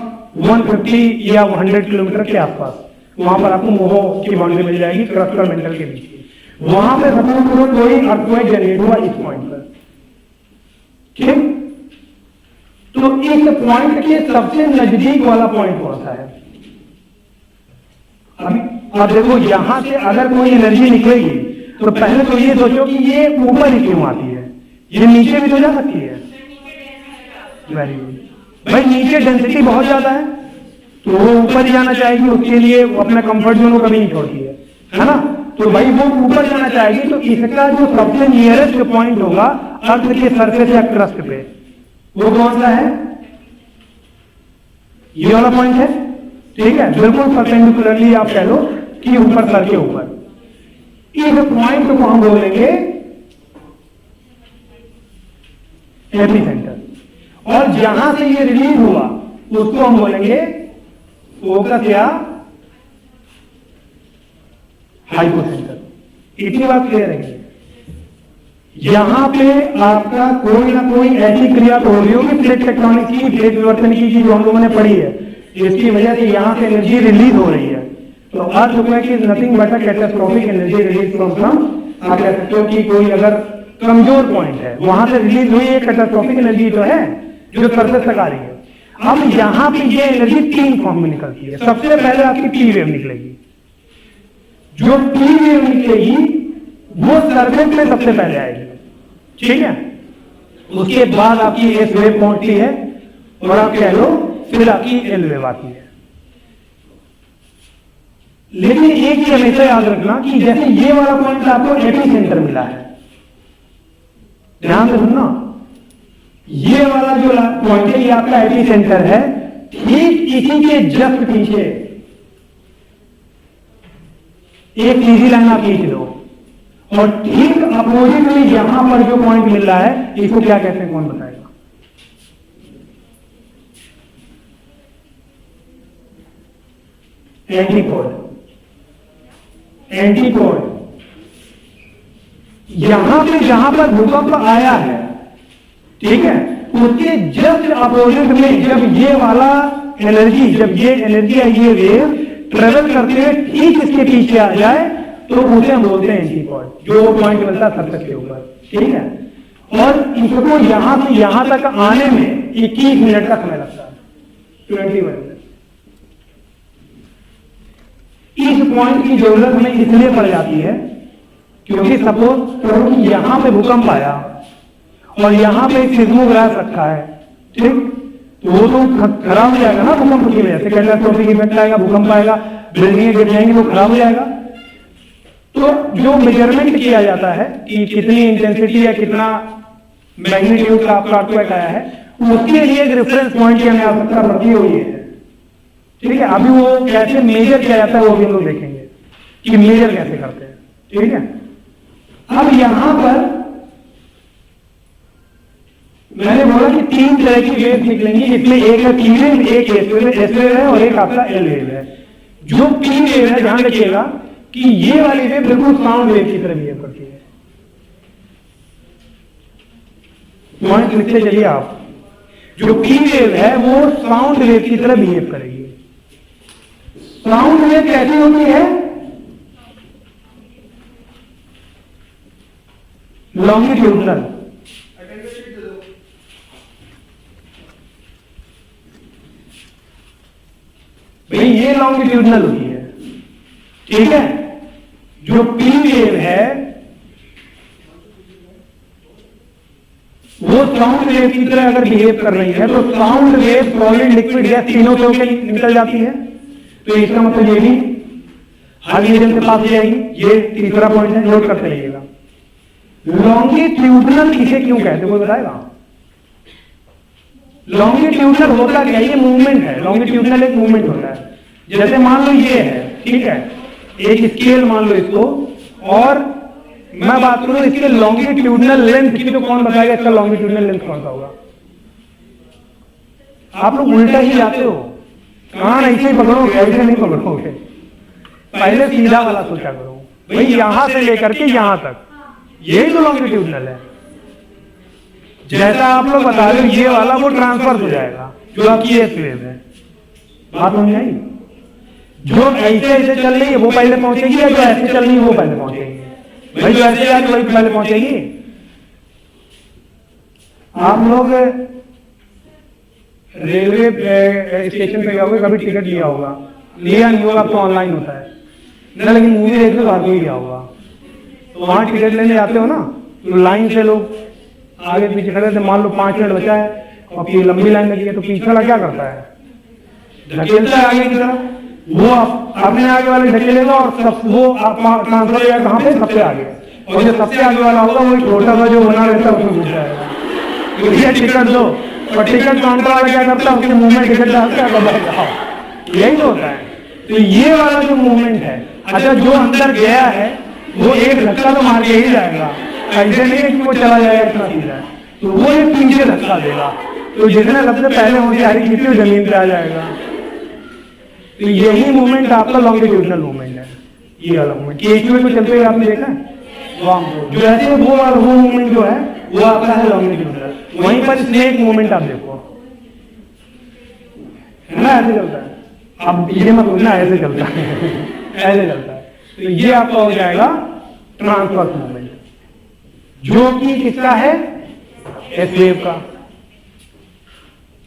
150 या 100 किलोमीटर के आसपास, वहां पर आपको मोह की बाउंड्री मिल जाएगी क्रस्ट और मेंटल के बीच की। वहां पे सपोज करो कोई अर्थक्वेक जनरेट हुआ इस पॉइंट पर, ठीक, तो इस पॉइंट के सबसे नजदीक वाला पॉइंट कौन सा है? अभी अब देखो, यहां से अगर कोई एनर्जी निकलेगी तो पहले तो ये सोचो कि ये ऊपर ही क्यों आती है, ये नीचे भी तो जा सकती है। वेरी गुड भाई, नीचे डेंसिटी बहुत ज्यादा है तो वो ऊपर ही जाना चाहेगी, उसके लिए वो अपना कंफर्ट जोन को कभी नहीं छोड़ती है ना, तो भाई वो ऊपर जाना चाहेगी। तो इसका जो सबसे नियरेस्ट पॉइंट होगा अर्थ के सरफेस या क्रस्ट पे, वो कौन सा है? ये वाला पॉइंट है, ठीक है, बिल्कुल परपेंडिकुलरली आप कह लो कि ऊपर, सर के ऊपर। इस पॉइंट को हम बोलेंगे एपी सेंटर, और जहां से ये रिलीज हुआ उसको हम बोलेंगे फोकस या हाइपोसेंटर। इतनी बात क्लियर है? यहां पे आपका कोई ना कोई ऐसी क्रिया तो हो रही होगी प्लेट टेक्टोनिक की, प्लेट विवर्तन की, जो हम लोगों ने पढ़ी है, इसकी वजह से यहां से एनर्जी रिलीज हो रही है। तो earth is nothing but a catastrophic energy release from some, आप कह सकते हो कि कोई अगर कमजोर पॉइंट है वहां से रिलीज हुई एक कैटास्ट्रोफिक एनर्जी तो है जो सरफेस तक आ रही है। अब यहां पे ये एनर्जी 3 फॉर्म में निकलती है। सबसे पहले आपकी पी वेव निकलेगी, जो पी वेव निकलेगी वो सरफेस में सबसे पहले आएगी, ठीक है, उसके बाद आपकी एस वेव पहुंचती है, और आप कह लो फिर आपकी एल वेव आती है। लेकिन एक ही हमेशा याद रखना कि जैसे ये वाला पॉइंट आपको एपी सेंटर मिला है, ध्यान से सुनना, ये वाला जो पॉइंट है ये आपका एपी सेंटर है, ठीक इसी के जस्ट पीछे एक सीधी लाइन आप खींच लो, और ठीक अपोजिट में यहां पर जो पॉइंट मिल रहा है इसको क्या कहते हैं, कौन बताएगा? एंटीपोड। एंटीपोड यहां पे जहां पर भूकंप आया है, ठीक है, उसके जस्ट अपोजिट में जब ये वाला एनर्जी, जब ये एनर्जी है, ये वेव ट्रेवल करते हुए ठीक इसके पीछे आ जाए तो उसे हम बोलते हैं एंटीपोड, जो पॉइंट मिलता है सरफेस के ऊपर, ठीक है। और इसको यहां से यहां तक आने में 21 मिनट का समय लगता है, 21 मिनट। इस पॉइंट की जरूरत हमें इसलिए पड़ जाती है क्योंकि सपोज यहां पे भूकंप आया और यहां पे एक सिस्मोग्राफ रखा है, ठीक, तो वो तो खराब हो जाएगा ना भूकंप की वजह से, कैटास्ट्रोफिक इफेक्ट आएगा, भूकंप आएगा, बिल्डिंगें गिर जाएंगी, वो खराब हो जाएगा। तो जो मेजरमेंट किया जाता है कि कितनी इंटेंसिटी या कितना मैग्नीट्यूड का आपका अर्थक्वेक आया है, उसके लिए एक रेफरेंस पॉइंट की हमें आवश्यकता पड़ती हुई है, ठीक है। अभी वो कैसे मेजर किया जाता है वो भी हम लोग देखेंगे कि मेजर कैसे करते हैं, ठीक है। अब यहां पर मैंने बोला कि 3 तरह की वेव निकलेंगी, जिसमें एक है पी वेव, एक एस वेव है और एक आपका एल वेव है। जो पी वेव है, ध्यान रखिएगा कि ये वाली वेव बिल्कुल साउंड वेव की तरह बिहेव करती है। पॉइंट लिखते चलिए आप, जो पी वेव है वो साउंड वेव की तरह बिहेव करेगी। साउंड वेव कैसी होती है? लॉन्गिट्यूडनल। भाई ये लॉन्गिट्यूडनल होती है, ठीक है। जो पी वेव है वो साउंड वेव की तरह अगर बिहेव कर रही है तो sound wave solid, liquid, gas तीनों से होकर निकल जाती है। तो इसका मतलब ये भी हर मीडियम से पास हो जाएगी। ये तीसरा पॉइंट है, नोट करते रहिएगा। लॉन्गिट्यूडनल इसे क्यों कहते हैं, कोई बताएगा? लॉन्गिट्यूडनल होता क्या? ये मूवमेंट है। लॉन्गिट्यूडनल एक मूवमेंट होता है। जैसे मान लो ये है, ठीक है, एक स्केल मान लो इसको, और मैं बात करूं इसके लॉन्गिट्यूडनल लेंथ की, तो कौन बताएगा इसका लॉन्गिट्यूडनल लेंथ कौन सा होगा? आप लोग उल्टा ही जाते हो, कान ऐसे ही पकड़ोगे, ऐसे नहीं पकड़ोगे। पहले सीधा वाला सोचा करो, भाई यहां से लेकर के यहां तक, यही तो लॉन्गिट्यूडनल है। जैसा आप लोग बता रहे हो ये वाला वो ट्रांसफर हो जाएगा जो आपकी एस वेव है। बात समझ आई? जो ऐसे ऐसे चल रही है वो पहले पहुंचेगी, या जो ऐसे चल रही है वो पहले पहुंचेगी? भाई जो ऐसे जा रही वही पहले पहुंचेगी। आप लोग रेलवे स्टेशन पे गए, कभी टिकट लिया होगा, लिया नहीं होगा, अब तो ऑनलाइन होता है ना, लेकिन मूवी देखने बाद में लिया होगा। तो वहां टिकट लेने जाते हो ना, तो लाइन से लोग आगे पीछे खड़े थे, मान लो 5 मिनट बचा है और फिर लंबी लाइन लगी है, तो पीछे वाला क्या करता है? ढकेलता है आगे की तरफ, वो अपने आगे वाले ढकेलेगा और सब वो ट्रांसफर हो जाएगा कहाँ पे? सबसे आगे। और जो सबसे आगे वाला होगा वो छोटा सा जो बना रहता है उसमें घुस जाएगा। तो ये टिकट दो, और टिकट काउंटर वाला क्या करता है? उसके मुंह में टिकट डालता है, यही तो होता है। तो ये वाला जो मूवमेंट है, अच्छा जो अंदर गया है वो एक धक्का तो मार के ही जाएगा, ऐसे नहीं है कि वो चला जाएगा इतना सीधा, तो वो एक पीछे धक्का देगा, तो जितने सबसे पहले होगी हरी किसी जमीन पे आ जाएगा। तो यही मूवमेंट आपका लॉन्गिट्यूडनल मूवमेंट है, ये वाला मूवमेंट। केचुए को चलते हुए आपने देखा है, जो ऐसे वो मूवमेंट जो है वो आपका है लॉन्गिट्यूडनल। वहीं पर स्नेक मूवमेंट आप देखो, है ना, ऐसे चलता है। अब ये मत बोलना ऐसे चलता है, ऐसे चलता है। तो ये आपका हो जाएगा ट्रांसवर्स मूवमेंट, जो कि किसका है? एस वेव का।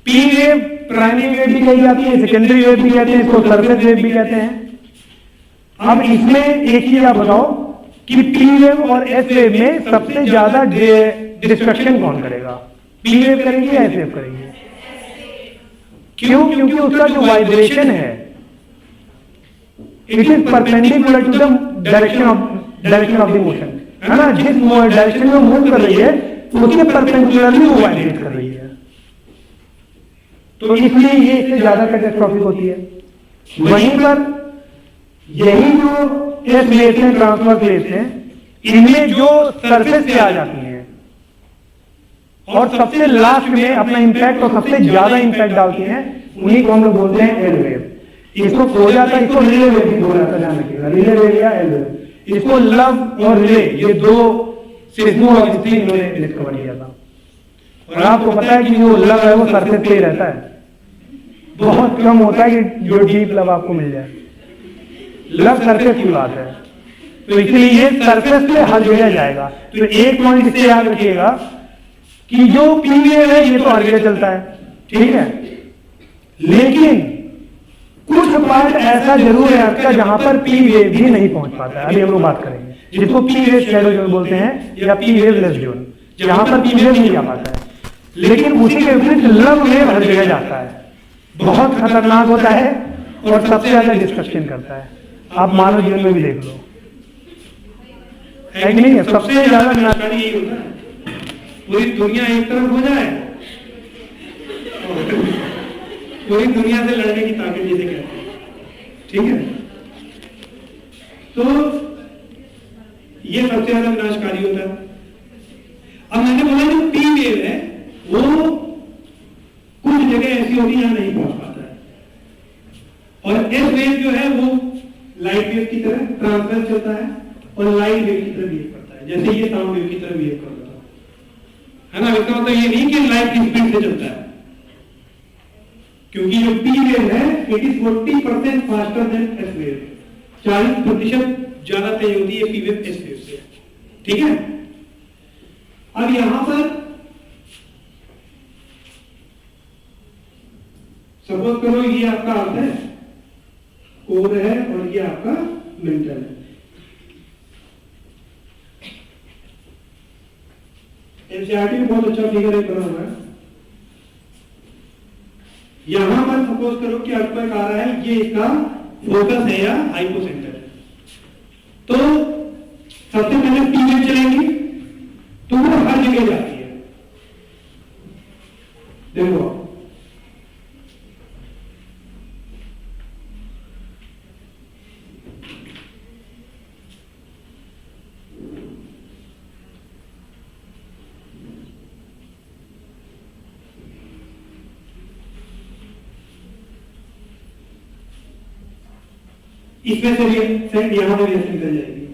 पी वेव प्राइमरी वेव भी कही जाती है, सेकेंडरी वेव भी कहते हैं, इसको सरफेस वेव भी कहते हैं। अब इसमें एक चीज आप बताओ कि पी वेव और एस वेव में सबसे ज्यादा डिस्ट्रक्शन कौन करेगा? पी वेव करेंगे या एस वेव करेंगे? क्यों? क्योंकि उसका जो वाइब्रेशन है it is perpendicular to the direction of the motion, है ना। जिस डायरेक्शन में मूव कर रही है उसके परपेंडिकुलरली वो वाइब्रेट कर रही है, तो इसलिए ये इससे ज्यादा कैटास्ट्रॉफिक होती है। वहीं पर यही जो एस वेव्स हैं, ट्रांसवर्स वेव्स हैं, इनमें जो सरफेस पे आ जाती हैं और सबसे लास्ट में अपना इंपैक्ट और सबसे ज्यादा इंपैक्ट डालती हैं, उन्हीं को हम लोग बोलते हैं एल वेव। इसको खो जाता है, इसको रिले वेव भी बोला जाता है, ध्यान रखिएगा, रिले वेव या एल वेव। इसको लव और रिले, ये दो सिस्मोलॉजिस्ट इन्होंने डिस्कवर किया था। और आपको पता है कि जो लव है वो सरफेस पे ही रहता है, बहुत कम होता है कि जो डीप लव आपको मिल जाए। लव सरफेस की बात है, तो इसलिए ये सरफेस पे हर जगह जाएगा। तो एक पॉइंट इससे याद रखिएगा कि जो पी वेव है ये तो हर जगह चलता है, ठीक है, लेकिन कुछ पार्ट ऐसा जरूर है आपका जहां पर पी वेव भी नहीं पहुंच पाता है। अभी हम लोग बात करेंगे, जिसको पी वेव शैडो जोन बोलते हैं या पी वेव लेस जोन, जहां पर पी वेव नहीं जा पाता है। लेकिन उसी के विपरीत लव वेव हर जगह जाता है, बहुत खतरनाक होता है और सबसे ज्यादा डिस्ट्रक्शन करता है। आप मानव जीवन में भी देख लो, है कि नहीं है? सबसे ज्यादा विनाशकारी यही होता है। पूरी दुनिया एक तरफ हो जाए, पूरी दुनिया से लड़ने की ताकत जिसे कहते हैं, ठीक है। तो ये सबसे ज्यादा विनाशकारी होता है। अब मैंने बोला जो पी वेव है वो कुछ जगह ऐसी होती है जहां नहीं पहुंच पाता है, और एस वेव जो है वो लाइट वेव की तरह ट्रांसवर्स चलता है और लाइट वेव की तरह बिहेव करता है, जैसे ये साउंड वेव की तरह बिहेव करता है ना। इसका मतलब ये नहीं कि लाइट की स्पीड से चलता है, क्योंकि जो पी वेव है it is 40% faster than S wave, 40% ज्यादा तेज होती है पी वेव एस वेव से, ठीक है। अब यहां पर सपोज करो ये आपका अर्थ है, कोर है, और ये आपका मेंटल है। एनसीईआरटी में बहुत अच्छा फिगर एक बना हुआ है। यहां पर सपोज करो कि अर्थक्वेक आ रहा है, ये इसका फोकस है या हाइपोसेंटर है, तो सबसे पहले पी वेव चलेगी तो वो हर जगह जाती है। देखो इसमें से भी यहाँ से भी ऐसे निकल जाएगी।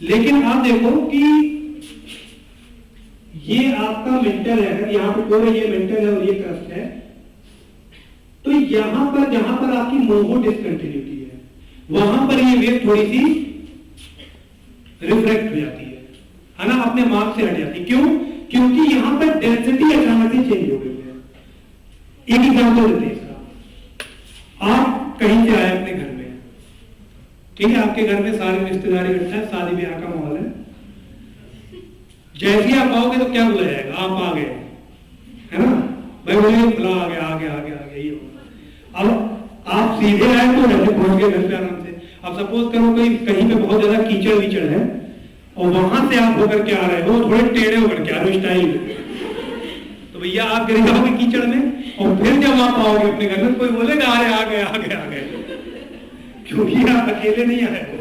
लेकिन आप देखो कि ये आपका मेंटल है, अगर यहाँ पे कोर है, ये मेंटल है और ये क्रस्ट है, तो यहां पर जहां पर आपकी मोहो डिसकंटिन्यूटी है, वहां पर ये वेव थोड़ी सी रिफ्लेक्ट हो जाती है ना, अपने मार्क से हट जाती है। क्यों? क्योंकि यहां पर डेंसिटी अचानक से चेंज हो गई है। एक एग्जांपल देते हैं इसका। आप कहीं से आए अपने घर में, ठीक है, आपके घर में सारे रिश्तेदार इकट्ठा है, शादी ब्याह का माहौल है। जैसे ही आप आओगे तो क्या बोला जाएगा? आप आ गए, है ना, भाई बोलिए खुला आ गया, आ गया, आ गया, आ गया, ये होगा। अब आप सीधे आए तो रहते पहुंच गए घर पे आराम से। अब सपोज करो कहीं पे बहुत ज्यादा कीचड़ वीचड़ है और वहां से आप होकर के आ रहे हो, थोड़े टेढ़े होकर के आ रहे हो स्टाइल, तो भैया आप गिर जाओगे कीचड़ में। और फिर जब आप आओगे अपने घर में, कोई बोलेगा अरे आ गए, आ गए, आ गए, क्योंकि आप अकेले नहीं आए हो।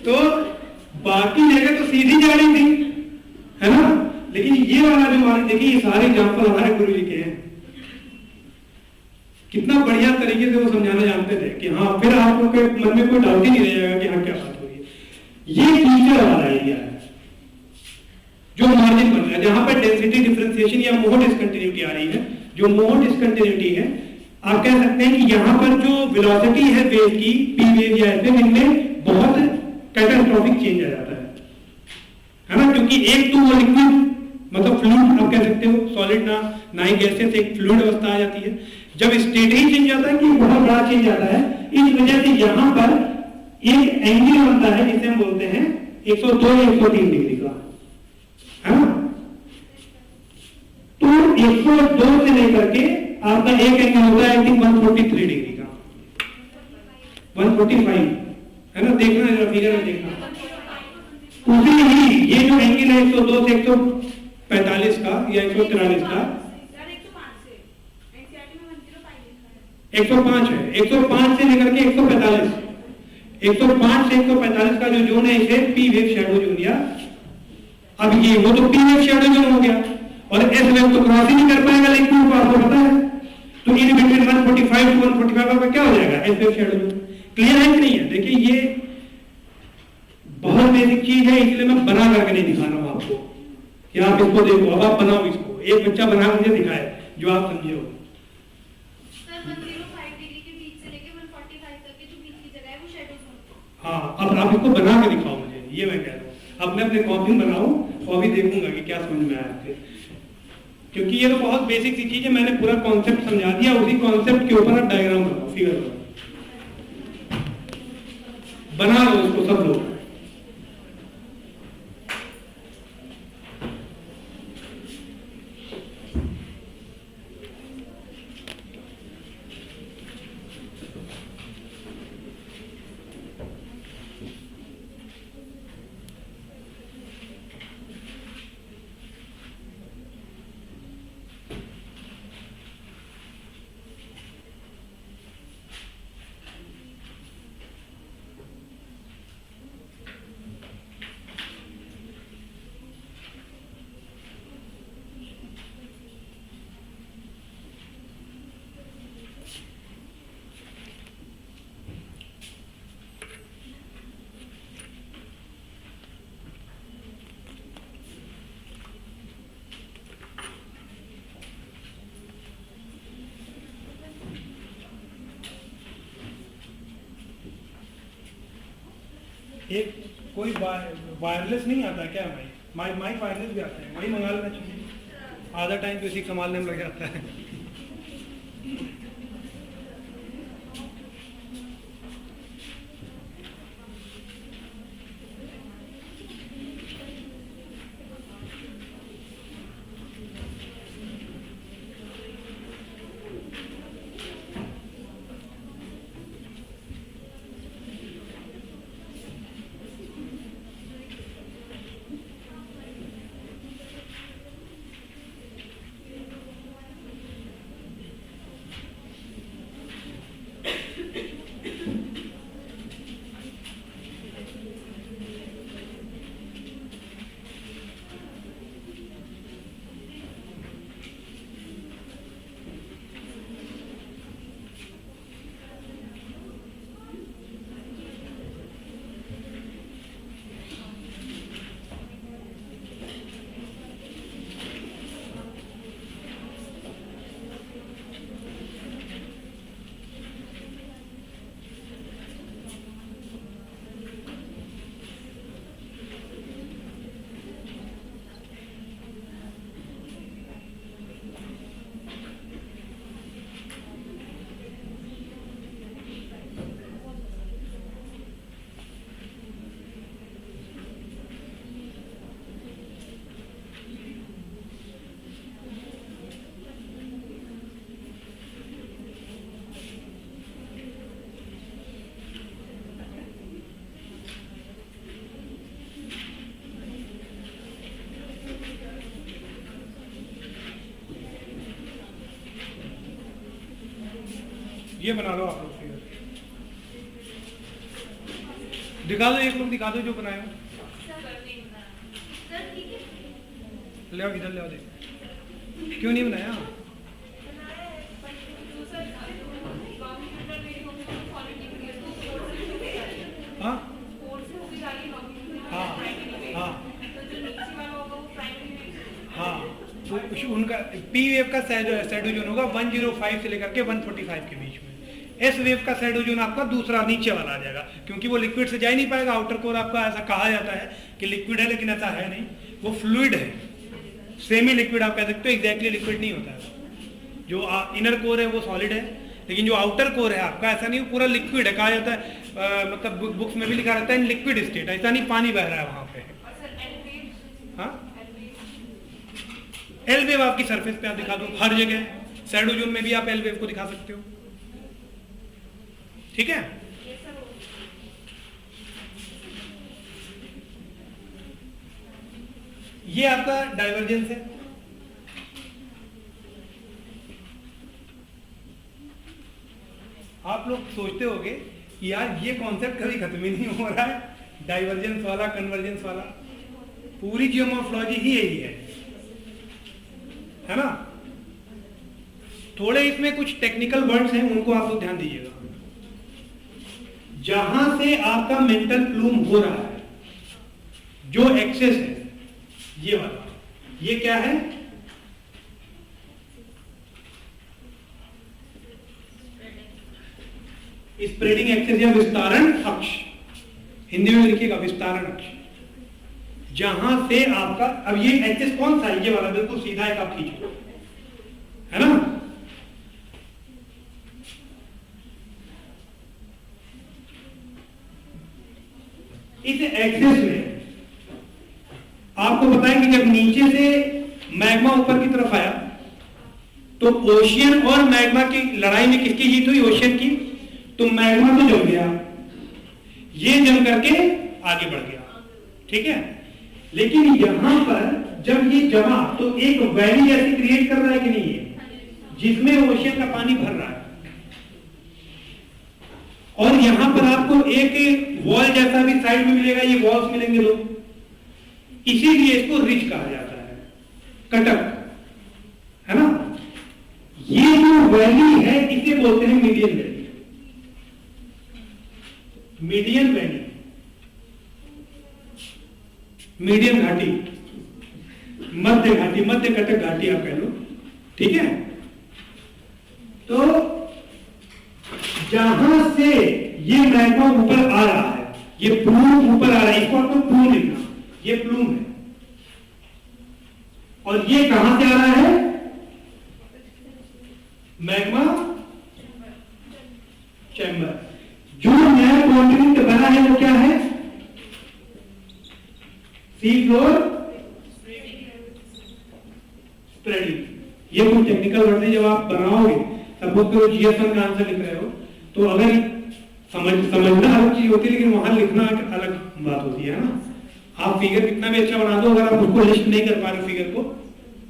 तो बाकी जगह तो सीधी जा रही थी, है ना, लेकिन ये वाला जो हमारे, देखिए ये सारे एग्जाम्पल हमारे गुरु जी के हैं। कितना बढ़िया तरीके से वो समझाना जानते थे कि हाँ, फिर आप लोग के मन में कोई डाउट ही नहीं रह जाएगा कि हाँ क्या बात हो रही है। ये कीचड़ वाला एरिया है जो मार्जिन बन रहा है, जहां पर डेंसिटी डिफरेंशिएशन या मोह डिस्कंटिन्यूटी आ रही है। जो मोह डिस्कंटिन्यूटी है, आप कह सकते हैं कि यहाँ पर जो वेलोसिटी है वेव की, पी वेव या एफ वेव, इनमें बहुत कैटास्ट्रोफिक चेंज आ जाता है ना, क्योंकि एक तो वो लिक्विड मतलब फ्लूइड आप कह सकते हो, सॉलिड ना ही गैसेस, एक फ्लूइड अवस्था आ जाती है। जब स्टेट ही चेंज आता है कि बहुत बड़ा चेंज आता है, इस वजह से यहाँ पर एक एंगल बनता है जिसे हम बोलते हैं 102 या 103 डिग्री का, है ना। तो 102 से लेकर के आपका एक एंगल होता है 143 डिग्री का, 145, है ना, देखना है फिगर में देखना। उसी ही ये जो एंगल है 102 से 145 का या 143 का, 105 है, 105 से लेकर के 145, 105 से 145 का जो जोन है इसे पी वेव शैडो जोन दिया। अब ये वो तो पी वेव शैडो जोन हो गया, और एस वेव तो क्रॉस ही नहीं कर पाएगा, लेकिन आपको पता है, तो इन बिटवीन 145 टू 145 का क्या हो जाएगा? S wave shadow zone. Clear है कि नहीं है? देखिए ये बहुत बेसिक चीज है, इसलिए मैं बना करके नहीं दिखा रहा हूं आपको कि आप इसको देखो। अब आप बनाओ इसको, एक बच्चा बना मुझे दिखाए जो आप समझे हो। हाँ, अब आप इसको बना के दिखाओ मुझे, ये मैं कह रहा हूँ। अब मैं अपने कॉपी बनाऊं और अभी देखूंगा कि क्या समझ में आया आपके, क्योंकि ये तो बहुत बेसिक सी चीज है। मैंने पूरा कॉन्सेप्ट समझा दिया, उसी कॉन्सेप्ट के ऊपर आप डायग्राम बनाओ, फिगर बना लो उसको सब लोग। एक कोई वायरलेस नहीं आता क्या? माइक वायरलेस भी आता है, वही मंगा लेना चाहिए। आधा टाइम तो इसी संभालने में लग जाता है। ये बना लो आप लोग फिगर, दिखा दो, एक लोग दिखा दो जो बनाए हो। ले आओ इधर, ले आओ, देख क्यों नहीं बनाया? हाँ हाँ हाँ हाँ, तो उनका पी वेव का शैडो जोन होगा 105 से लेकर के 145 के बीच में। एस वेव का शैडो जोन आपका दूसरा नीचे वाला आ जाएगा, क्योंकि वो लिक्विड से जा ही नहीं पाएगा। आउटर कोर आपका ऐसा कहा जाता है कि लिक्विड है, लेकिन ऐसा है नहीं, वो फ्लूइड है, सेमी लिक्विड आप कह सकते हो, एग्जैक्टली लिक्विड नहीं होता है। जो इनर कोर है वो सॉलिड है, लेकिन जो आउटर कोर है आपका ऐसा नहीं, पूरा लिक्विड है। कहा जाता है मतलब बुक्स में भी लिखा रहता है इन लिक्विड स्टेट, ऐसा नहीं पानी बह रहा है वहां पे। हाँ, एल वेव आपकी सरफेस पे आप दिखा दो हर जगह, शैडो जोन में भी आप एल वेव को दिखा सकते हो, ठीक है। ये आपका डाइवर्जेंस है। आप लोग सोचते होंगे कि यार ये कॉन्सेप्ट कभी खत्म ही नहीं हो रहा है, डाइवर्जेंस वाला, कन्वर्जेंस वाला, पूरी जियोमॉर्फोलॉजी ही यही है ना। थोड़े इसमें कुछ टेक्निकल वर्ड्स हैं, उनको आप लोग ध्यान दीजिएगा। जहां से आपका मेंटल प्लूम हो रहा है, जो एक्सेस है ये वाला, ये क्या है? स्प्रेडिंग एक्सेस या विस्तारण अक्ष, हिंदी में लिखिएगा विस्तारण अक्ष। जहां से आपका, अब ये एक्सेस कौन सा है? ये वाला बिल्कुल सीधा एक आप खींचो, है ना। इस एक्सेस में आपको बताएं कि जब नीचे से मैग्मा ऊपर की तरफ आया तो ओशियन और मैग्मा की लड़ाई में किसकी जीत हुई? ओशियन की। तो मैग्मा तो जम गया, ये जम करके आगे बढ़ गया, ठीक है। लेकिन यहां पर जब ये जमा तो एक वैली ऐसी क्रिएट कर रहा है कि नहीं है, जिसमें ओशियन का पानी भर रहा है, और यहां पर आपको एक वॉल जैसा भी साइड में मिलेगा, ये वॉल्स मिलेंगे दो, इसीलिए इसको रिज कहा जाता है, कटक, है ना। ये जो वैली है इसे बोलते हैं median valley. Median valley, median घाटी, मध्य घाटी, मध्य कटक घाटी आप कह लो, ठीक है। तो जहां से ये मैग्मा ऊपर आ रहा है, ये प्लूम ऊपर आ रहा है, इसको आपको प्लूम लिखना, ये प्लूम है, और ये कहां से आ रहा है? Magma chamber. जो नया कॉन्टिनेंट बना है वो क्या है? Sea floor spreading. ये कुछ टेक्निकल वर्ड है, जब आप बनाओगे, सपोज करो जीएसएम का आंसर लिख रहे हो, तो अगर समझना अलग चीज होती है, लेकिन वहां लिखना एक अलग बात होती है ना। आप फिगर कितना भी अच्छा बना दो, अगर आप उसको लिस्ट नहीं कर पा रहे फिगर को,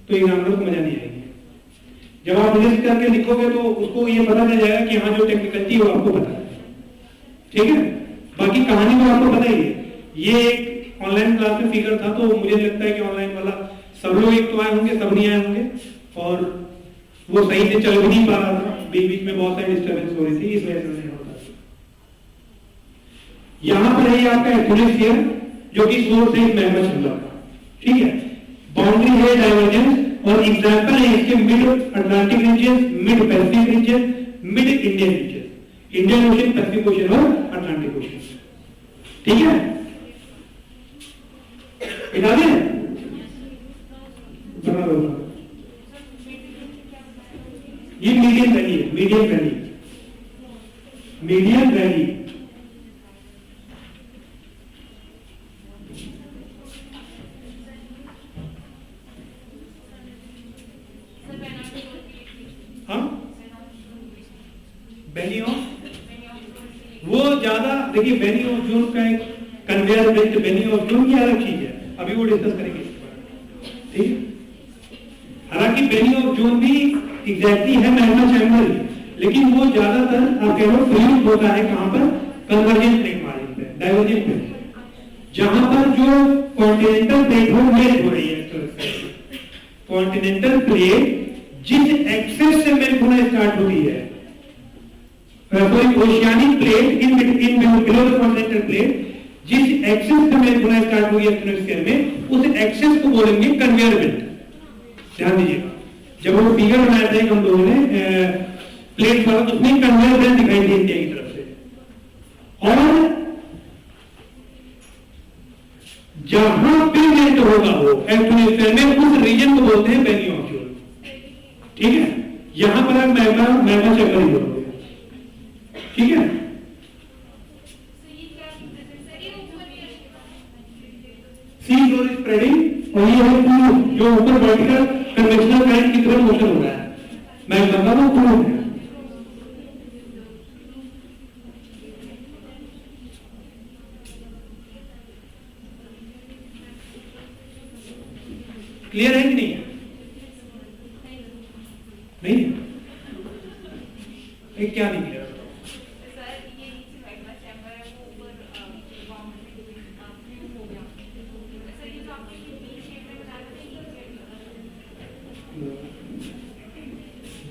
तो एग्जामिनर को मजा नहीं आएगी। जब आप लिस्ट करके लिखोगे तो उसको ये पता चल जाएगा कि हाँ जो टेक्निकलिटी वो आपको पता है, ठीक है। बाकी कहानी तो आपको पता ही है। ये एक ऑनलाइन क्लास में फिगर था, तो मुझे लगता है कि ऑनलाइन वाला सब लोग एक तो आए होंगे, सब नहीं आए होंगे, और वो सही से चल भी नहीं पा रहा था, बीच बीच में बहुत सारी डिस्टर्बेंस हो रही थी, इस वजह से नहीं होता। यहां पर है आपका एथोलिस्फीयर, जो कि सोर्स है मैग्मा चैम्बर का, ठीक है। बाउंड्री है डाइवर्जेंस, और एग्जांपल है इसके mid Atlantic region, mid Pacific region, mid Indian region, Indian ocean, Pacific ocean और अटलांटिक ओशन, ठीक है। बता दें, बना लो। ये मीडियन वैली है, मीडियन वैली, मीडियन वैली। वो ज्यादा देखिए, बेनी ऑफ जून का एक conveyor belt, Benioff zone की अलग चीज है, अभी वो डिस्कस करेंगे, ठीक है। हालांकि बेनी ऑफ जून भी एग्जैक्टली है मैग्मा चैम्बर, लेकिन वो ज्यादातर आप कह लो प्रयुक्त होता है कहां पर, कन्वर्जेंट प्लेट मार्जिन पे, डाइवर्जेंट पे, जहां पर जो कॉन्टिनेंटल प्लेट हो मेल्ट हो रही है। कॉन्टिनेंटल प्लेट जिस एक्सेस से मेल्ट होना स्टार्ट होती है, oceanic plate in below the continental plate जिस एक्सेस से मेल्ट होना स्टार्ट होगी एटमॉस्फेयर में, उस एक्सेस को बोलेंगे कन्वेयर बेल्ट। ध्यान दीजिएगा, जब वो फिगर बनाया था हम लोगों ने प्लेट पर, उसमें कन्वेयर बेल्ट दिखाई दी इंडिया की तरफ से। और जहां पे मेल्ट होगा वो एटमॉस्फेयर में, उस रीजन को बोलते हैं बेली ऑक्यूल। ठीक है, यहां पर आप मैग्मा चक्कर ही बोलोगे। ठीक है, सी फ्लोर स्प्रेडिंग, और ये है जो ऊपर वर्टिकल कन्वेंशनल करंट की तरफ मोशन हो रहा है, मैग्मा का वो फ्लो है। क्लियर है कि नहीं? नहीं है? क्या नहीं क्लियर?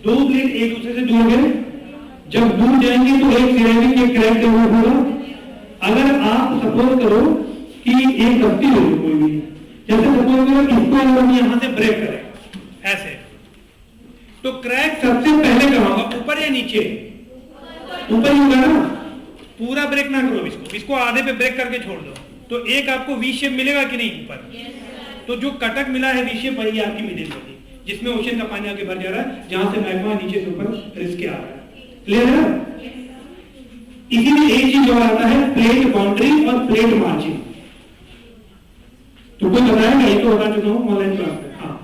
दो प्लेट एक दूसरे से दूर गए, जब दूर जाएंगे तो एक सिरेमिक एक क्रैक डेवलप होगा। अगर आप सपोज करो कि एक गलती हो कोई भी, जैसे सपोज करो इसको अगर हम यहां से ब्रेक करें ऐसे, तो क्रैक सबसे पहले कहां होगा, ऊपर या नीचे? ऊपर ही होगा ना। पूरा ब्रेक ना करो इसको आधे पे ब्रेक करके छोड़ दो, तो एक आपको वी शेप मिलेगा कि नहीं ऊपर? तो जो कटक मिला है वी शेप, वही आपकी मिडिल होगी, जिसमें ओशन का पानी आगे भर जा रहा है, जहां से मैग्मा नीचे से ऊपर रिस्क के आ रहा है। क्लियर है? इसीलिए एक चीज और आता है प्लेट बाउंड्री और प्लेट मार्जिन। तो कोई बताया नहीं तो बता चुका हूं ऑनलाइन क्लास में। हाँ,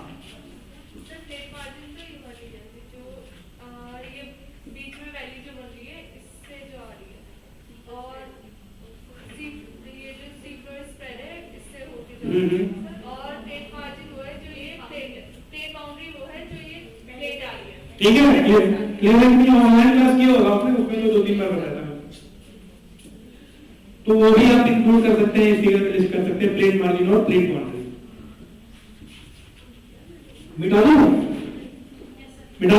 ठीक है। क्लियर है कि ऑनलाइन क्लास किया होगा आपने, उसमें जो 2-3 बार बताया था, तो वो भी आप इंक्लूड कर सकते हैं, फिगर में लिस्ट कर सकते हैं, प्लेट मार्जिन और प्लेट बाउंड्री। मिटा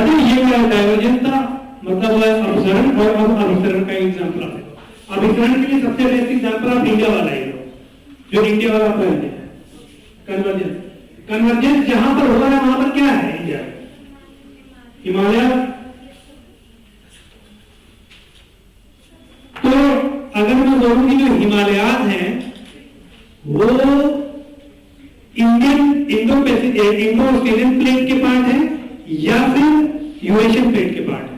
दो ये क्या डाइवर्जेंस था, मतलब अपसरण, और अब अभिसरण का एग्जांपल आपको। अभिसरण के लिए सबसे बेस्ट एग्जांपल आप इंडिया वाला है, जो इंडिया वाला पॉइंट है कन्वर्जेंस जहां पर होगा वहां पर क्या है इंडिया, हिमालय। तो अगर मैं बोलूं कि जो हिमालयाज हैं वो इंडो ऑस्ट्रेलियन प्लेट के पार्ट है या फिर यूरेशियन प्लेट के पार्ट है,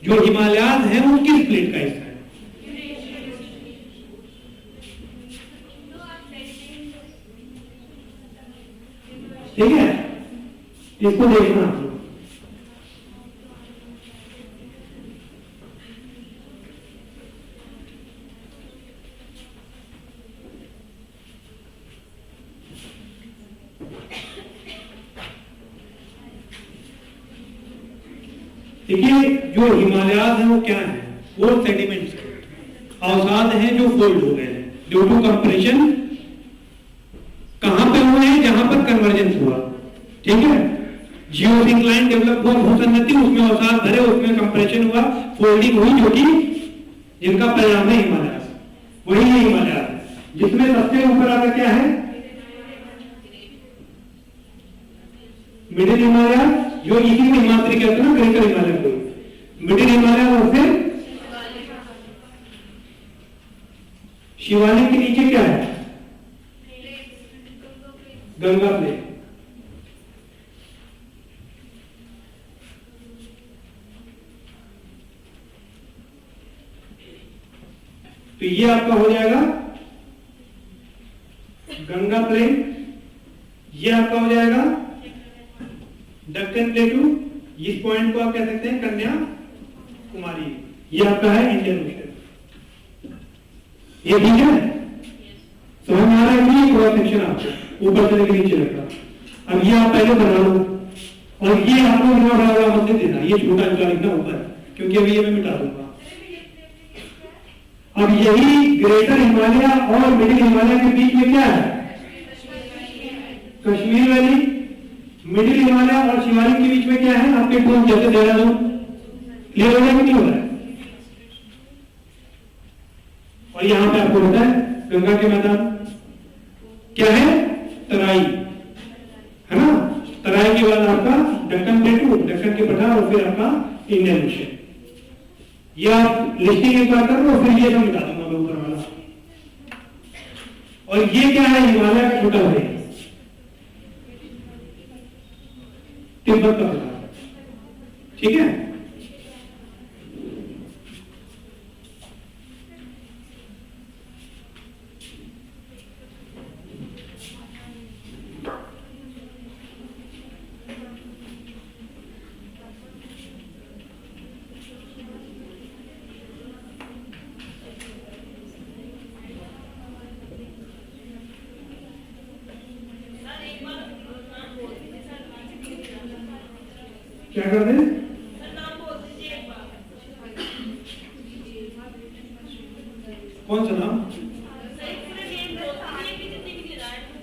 जो हिमालयाज हैं वो किस प्लेट का हिस्सा है? ठीक है, इसको देखना आप लोग। देखिए, जो हिमालयाज हैं वो क्या है, वो सेडिमेंट्स अवसाद हैं जो फोल्ड हो गए हैं ड्यू टू कंप्रेशन। कहां पे हुए हैं? जहां पर कन्वर्जेंस हुआ। ठीक है, जियोसिंक्लाइन डेवलप हुआ भूसन्नति, उसमें अवसाद भरे, उसमें कंप्रेशन हुआ, फोल्डिंग हुई, जो कि जिनका परिणाम है हिमालयाज। वही है हिमालयाज, जिसमें सबसे ऊपर आता क्या है? मिडिल हिमालय, जो इसी को हिमाद्री कहते हैं ना, ग्रेटर हिमालय को। मिडिल हिमालय और फिर शिवालिक के नीचे क्या है? गंगा प्लेट। तो ये आपका हो जाएगा गंगा प्लेट, ये आपका हो जाएगा दक्कन प्लेटू, इस पॉइंट को आप कह सकते हैं कन्याकुमारी, ये आपका है इंडियन ओशन। ये ठीक है, समझ में आ रहा है कि क्रॉस सेक्शन आपको ऊपर से लेकर नीचे लगा। अब ये आप पहले बना लो, और ये आपको बड़ा मत देना, ये छोटा छोटा लिखना ऊपर, क्योंकि अभी ये मैं मिटा दूंगा। अब यही ग्रेटर हिमालय और मिडिल हिमालय के बीच में क्या है? कश्मीर वैली। मिडिल हिमालय और शिवालिक के बीच में क्या है? आपके टूर जैसे देहरादून। क्लियर हो रहा है कि नहीं हो रहा है? और यहां पे आपको होता है गंगा के मैदान क्या है? तराई, है ना? तराई के बाद आपका दक्कन प्लेटू, दक्कन के पठार, और फिर आपका इंडियन ओशन। ये आप लिस्टिंग एक बार कर लो, फिर ये सब मिटा दूंगा मैं ऊपर वाला। और ये क्या है? हिमालय का छोटा भाई, तिब्बत का पठार। ठीक है? क्या कर रहे हैं? कौन सा नाम?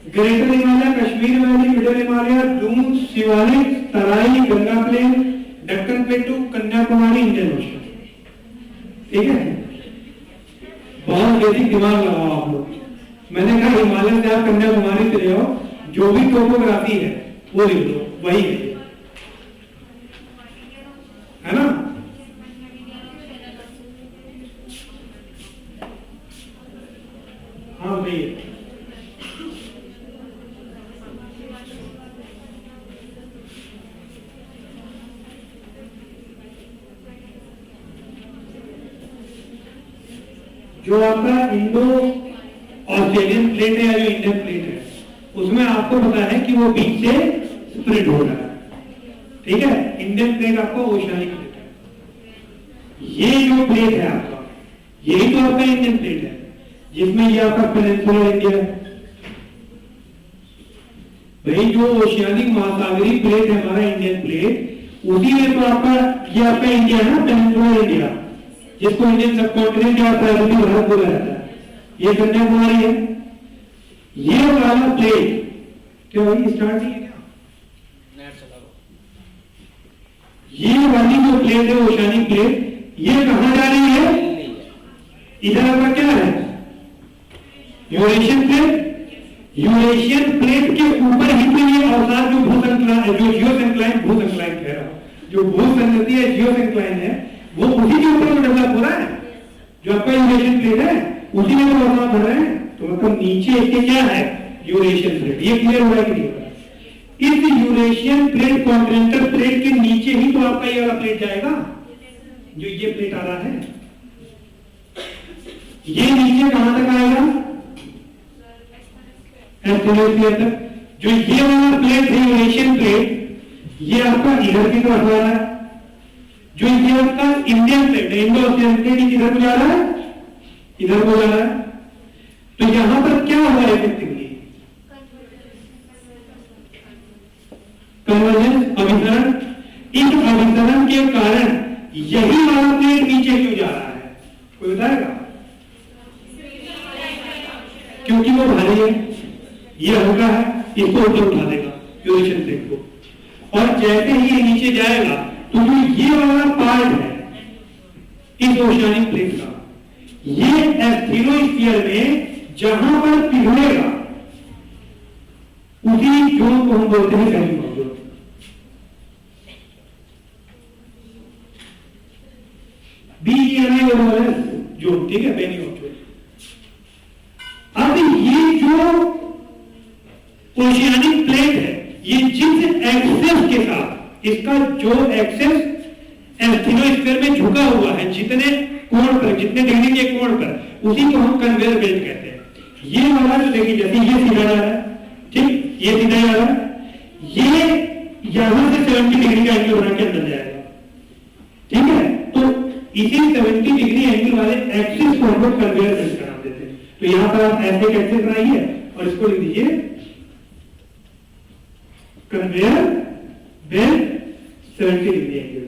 Greater Himalaya, Kashmir valley, middle Himalaya, Doon, Shivalik, Terai, Ganga plain, Deccan plateau, Kanyakumari, Indian Ocean. ठीक है? बहुत बेसिक दिमाग लगाओ आप लोग। मैंने कहा हिमालय से आप कन्याकुमारी से ले आओ, जो भी टोपोग्राफी है वो लिख दो, वही है ना? हाँ वही है। जो आपका इंडो ऑस्ट्रेलियन प्लेट है या जो इंडियन प्लेट है, उसमें आपको पता है कि वो बीच से स्प्रेड हो रहा है। ठीक है? इंडियन प्लेट आपका ओशियानिक प्लेट है। ये जो प्लेट है आपका, यही तो आपका इंडियन प्लेट है, जिसमें ये आपका पेनिनसुलर इंडिया है। भाई जो ओशियानिक महासागरीय प्लेट है हमारा इंडियन प्लेट, उसी में तो आपका ये आपका इंडिया है ना, पेनिनसुलर इंडिया, जिसको इंडियन सब कॉन्टिनेंट या प्रायद्वीपीय भारत बोला जाता है। ये कन्याकुमारी है। ये वाला प्लेट क्या वही स्टार्ट नहीं है क्या? ये वाली जो प्लेट है ओशियानिक प्लेट, ये कहां जा रही है? इधर आपका क्या है? Eurasian plate. यूरेशियन प्लेट के ऊपर ही पे ये अवसाद जो भूसंकलन, जो जियोसिंक्लाइन, भूसंकलाइन कह रहा हूं, जो भूसंगति है जियोसिंक्लाइन है, वो उसी के ऊपर डेवलप हो रहा है। जो आपका यूरेशियन प्लेट है उसी में तो अवसाद बढ़ रहे हैं। तो मतलब नीचे इसके क्या है? Eurasian plate. ये क्लियर हो रहा है कि नहीं? इस यूरेशियन प्लेट, कॉन्टिनेंटल प्लेट के नीचे ही तो आपका ये वाला प्लेट जाएगा, जो ये प्लेट आ रहा है। ये नीचे कहां तक आएगा? एस्ट्रोनॉमिकल तक। जो ये वाला प्लेट है यूरेशियन प्लेट, ये आपका इधर की तरफ आ रहा है। जो ये आपका इंडियन प्लेट है, इंडो ऑस्ट्रेलियन प्लेट, इधर को जा रहा है, इधर को जा रहा है। तो यहां पर क्या हुआ इफेक्टिवली? कन्वर्जेंस, अभिसरण। इस अभिसरण के कारण यही वाला प्लेट नीचे क्यों जा रहा है? कोई बताएगा? क्योंकि वो भारी है, ये हल्का है, इसको ऊपर उठा देगा यूरेशियन प्लेट को। और जैसे ही ये नीचे जाएगा तो जो ये वाला पार्ट है इस ओशियानिक प्लेट का, ये एस्थिरोस्फीयर में जहां पर पिघलेगा, उसी जोन को हम बोलते हैं benign of zone. BENI zone, ठीक है, बेनिंग ऑफ जोन। अब ये जो ओशियानिक प्लेट है, ये जिस एक्सेस के साथ, इसका जो एक्सेस एस्थिरोस्फीयर में झुका हुआ है, जितने कोण पर, जितने डिग्री के कोण पर, उसी को हम कन्वेयर बेल्ट कहते हैं। ये वाला जो देखिए, जैसे ये सीधा जा रहा है, ठीक, ये सीधा जा रहा है, ये यहां से 70 डिग्री का एंगल बना के अंदर जाएगा। ठीक है? तो इसी 70 डिग्री एंगल वाले एक्सिस को हम लोग कन्वेयर बेल्ट का नाम देते हैं। तो यहां पर आप ऐसे एक एक्सिस बनाइए और इसको लिख दीजिए कन्वेयर then 70 डिग्री एंगल।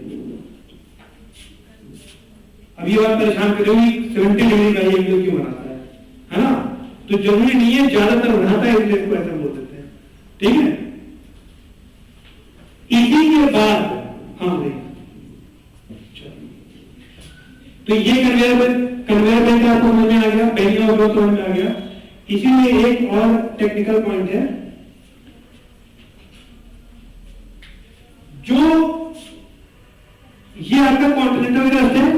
अब ये बात परेशान कर रही 70 डिग्री का एंगल क्यों बनाता है ना? तो जरूरी नहीं है, ज्यादातर बनाता है इसलिए इसको ऐसा बोल देते हैं, ठीक है। इसी के बाद तो ये कन्वेयर बेल्ट आपको समझ में आ गया, पहली और दो समझ में आ गया। इसीलिए एक और टेक्निकल पॉइंट है, जो ये आपका कॉन्टिनेंटल क्रस्ट है,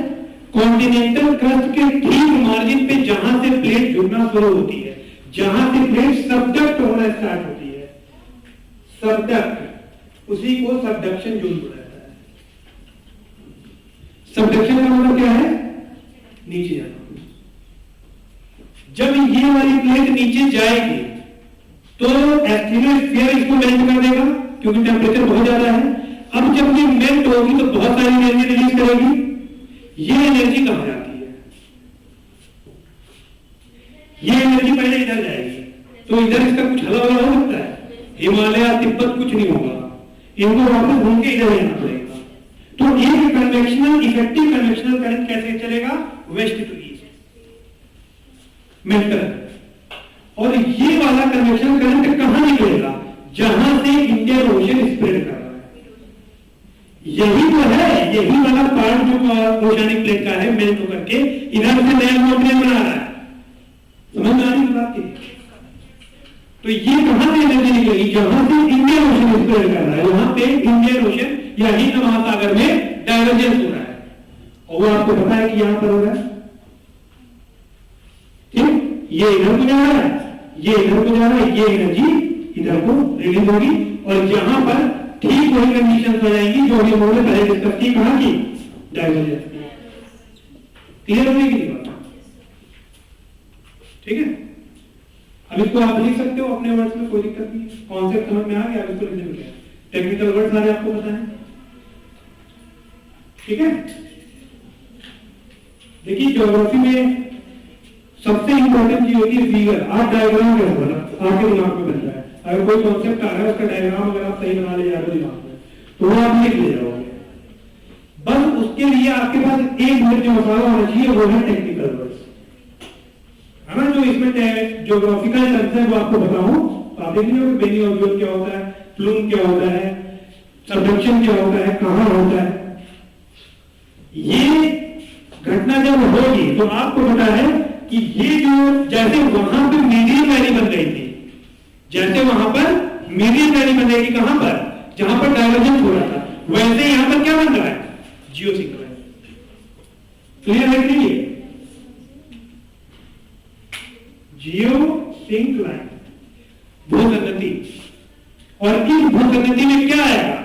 कॉन्टिनेंटल क्रस्ट के ठीक मार्जिन पे जहां से प्लेट जुड़ना शुरू होती है, जहां से प्लेट सबडक्ट होना स्टार्ट होती है, सबडक्ट, उसी को सबडक्शन जोन बोला जाता है। सबडक्शन का मतलब क्या है? नीचे जाना। जब ये वाली प्लेट नीचे जाएगी तो एस्थिनोस्फीयर इसको मेल्ट कर देगा क्योंकि टेंपरेचर बहुत ज्यादा है। अब जब ये मेल्ट होगी तो बहुत सारी एनर्जी रिलीज करेगी। ये एनर्जी कहां जाती है? ये एनर्जी पहले इधर जाएगी, तो इधर इसका कुछ हला वाला हो सकता है? हिमालय तिब्बत कुछ नहीं होगा, इनको वापस घूम के इधर जाना पड़ेगा। तो एक कन्वेक्शनल इफेक्टिव कन्वेक्शनल करंट कैसे चलेगा? West to east melter. और ये वाला कन्वेक्शनल करंट कहां निकलेगा? जहां से इंडियन ओशन स्प्रेड कर रहा है। यही तो है, यही वाला पार्ट जो ओशियनिक प्लेट का है, मेल्ट होकर के इधर से नया मॉन्टेन बना रहा है। समझ में आ रही बात की? तो ये कहां से एनर्जी निकलेगी? जहां से इंडियन ओशन स्प्रेड कर रहा है, वहां पे इंडियन ओशन या हिंद महासागर में डाइवर्जेंस हो रहा है, और वो आपको पता है कि यहां पर हो रहा है। ठीक, ये इधर को जा रहा है, ये इधर को जा रहा है, ये एनर्जी इधर को रिलीज होगी, और यहां पर ठीक वही कंडीशन हो जाएगी जो हम लोगों ने पहले डिस्कस की, कहां की? डाइवर्जेंस की। क्लियर होने की बात, ठीक है। अब इसको आप लिख सकते हो अपने वर्ड्स में, कोई दिक्कत नहीं है। कॉन्सेप्ट समझ में आ गया? अब इसको लिखने में क्या है? टेक्निकल वर्ड सारे आपको पता है, ठीक है। देखिए ज्योग्राफी में सबसे इंपॉर्टेंट चीज होती है फिगर। आप डायग्राम क्या होगा आपके दिमाग में बनता है, अगर कोई कॉन्सेप्ट आ रहा है उसका डायग्राम अगर आप सही बना ले जाते दिमाग में तो वो आप लिख ले जाओगे। बस उसके लिए आपके पास एक मिनट जो मसाला होना चाहिए वो है टेक्निकल वर्ड्स, है ना। जो इसमें ज्योग्राफिकल टर्म्स है वो आपको बताऊं तो आप देख लीजिए बेनी ऑब्जर्व क्या होता है, प्लूम क्या होता है, सबडक्शन क्या होता है, कहां होता है। ये घटना जब होगी तो आपको पता है कि ये जो जैसे वहां पर मीडियम वैली बन गई थी, जैसे वहां पर मीडियम वैली बन गई थी, कहां पर? जहां पर डाइवर्जेंस हो रहा था, वैसे यहां पर क्या बन रहा है? जियोसिंक्राइन। क्लियर है कि नहीं? जियोसिंक्राइन भूसंगति। और इस भूसंगति में क्या आएगा?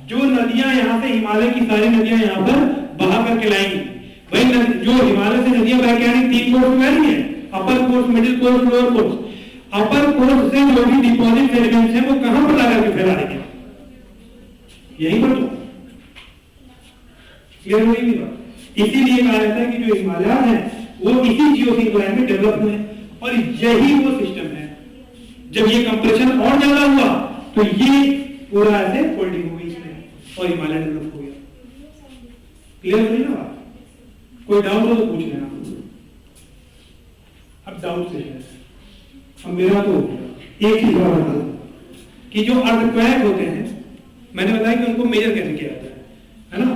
जो नदियां यहां से, हिमालय की सारी नदियां यहां पर बहा करके लाएंगी। भाई जो हिमालय से नदियां बह के आनी, 3 कोर्स में बह रही है, upper course, middle course, lower course. Upper course से जो भी डिपॉजिट सेडिमेंट्स हैं वो कहां पर ला करके फैला रही है? यहीं पर। तो क्लियर हुई नहीं बात? इसीलिए कहा जाता है कि जो हिमालय है वो इसी जियोसिंक्राइन में डेवलप हुए, और यही वो सिस्टम है। जब ये कंप्रेशन और ज्यादा हुआ तो ये पूरा ऐसे फोल्डिंग हो गई इसमें और हिमालय डेवलप हो गया। क्लियर हुई ना बात? कोई डाउट हो तो पूछ लेना। अब डाउट से है, अब मेरा तो एक ही बात बता कि जो अर्थक्वेक होते हैं, मैंने बताया कि उनको मेजर कैसे किया जाता है ना।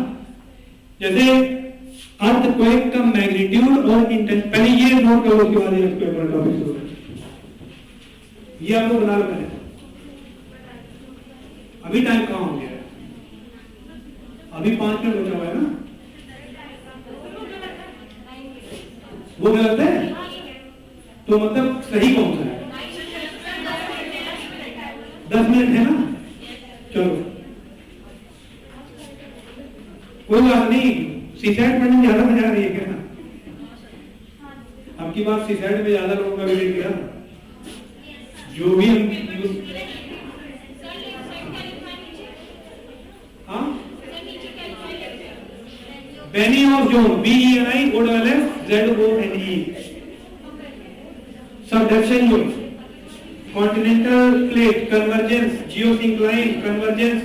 जैसे अर्थक्वेक का मैग्नीट्यूड और इंटेंसिटी, पहले ये नोट करो, उसके बाद ये अर्थक्वेक का टॉपिक शुरू करें। ये आपको बना लो पहले। अभी टाइम कहां हो गया? अभी 5 मिनट बचा हुआ है ना। वो गलत है तो मतलब सही कौन सा है? 10 मिनट है ना। चलो कोई बात नहीं। सीसैट पढ़ने में ज्यादा मजा आ रही है क्या? आपकी बात सीसैट में ज्यादा लोगों का विजिट किया, जो भी हम Benioff zone, BENI OLS ZONE, subduction zone, continental plate, convergence, geosyncline, convergence,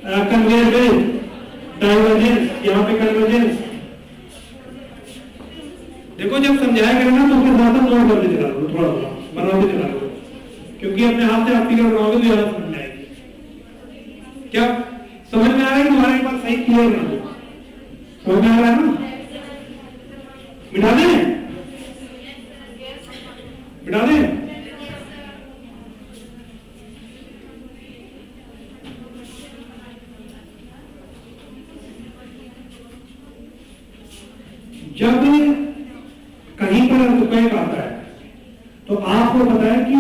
conveyor belt, divergence, यहाँ पे कन्वर्जेंस। देखो जब समझाया करें ना तो उसके साथ नोट करते चला लो, थोड़ा थोड़ा बनाते चला लो, क्योंकि अपने हाथ से आप फिगर बनाओगे तो ज्यादा समझ में आएगी। क्या समझ में आ रहा है? तुम्हारा एक बार सही क्लियर कर दो, समझ में आ रहा है ना? मिटा दें, मिटा दें। जब कहीं पर अर्थक्वेक आता है तो आपको पता है कि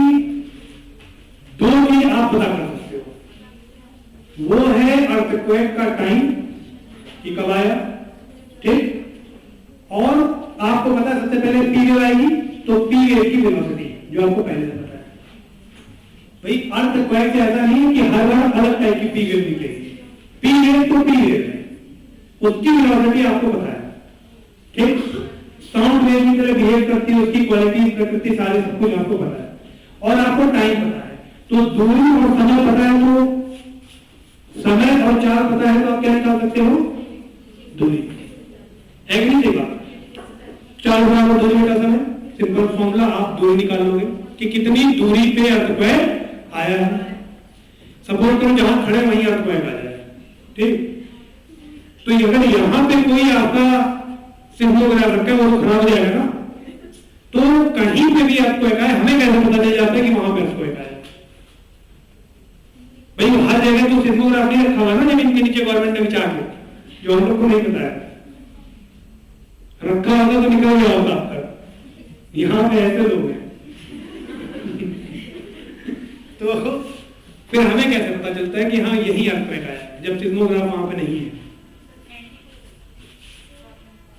दो चीज आप पता कर सकते हो, वो है अर्थक्वेक का टाइम कि कब आया, ठीक, और आपको पता है सबसे पहले पी वेव आएगी तो पी वेव की वेलोसिटी जो आपको पहले से पता है। भाई अर्थक्वेक से ऐसा नहीं है कि हर बार अलग टाइप की पी वेव निकलेगी, पी वेव तो पी वेव है, उसकी वेलोसिटी आपको पता है, ठीक। साउंड वेव की तरह बिहेव करती है, उसकी क्वालिटी, प्रकृति, सारे सब कुछ आपको पता है, और आपको टाइम पता है। तो दूरी और समय पता है तो समय और चाल पता है तो आप क्या निकाल सकते हो? दूरी। एग्री से बात, चाल बराबर दूरी बटा समय, सिंपल फॉर्मूला, आप दूरी निकाल लोगे कि कितनी दूरी पे अर्थक्वेक आया है। सपोज करो जहां खड़े वहीं अर्थक्वेक आ जाए, ठीक। तो अगर यहां पे कोई आपका सिस्मोग्राफ रखा है वो तो खराब हो जाएगा ना, तो कहीं पे भी अर्थक्वेक आए हमें कैसे पता चल जाता है कि वहां पे अर्थक्वेक आया? भाई हर जगह तो सिस्मोग्राफ नहीं रखा हुआ ना जमीन के नीचे गवर्नमेंट ने बिछा के, जो हम लोग को नहीं पता है, रखा होगा तो निकल गया होगा आपका। यहां पे ऐसे लोग हैं तो फिर हमें कैसे पता चलता है कि हाँ यही अर्थक्वेक आया जब सिस्मोग्राफ वहां पे नहीं है?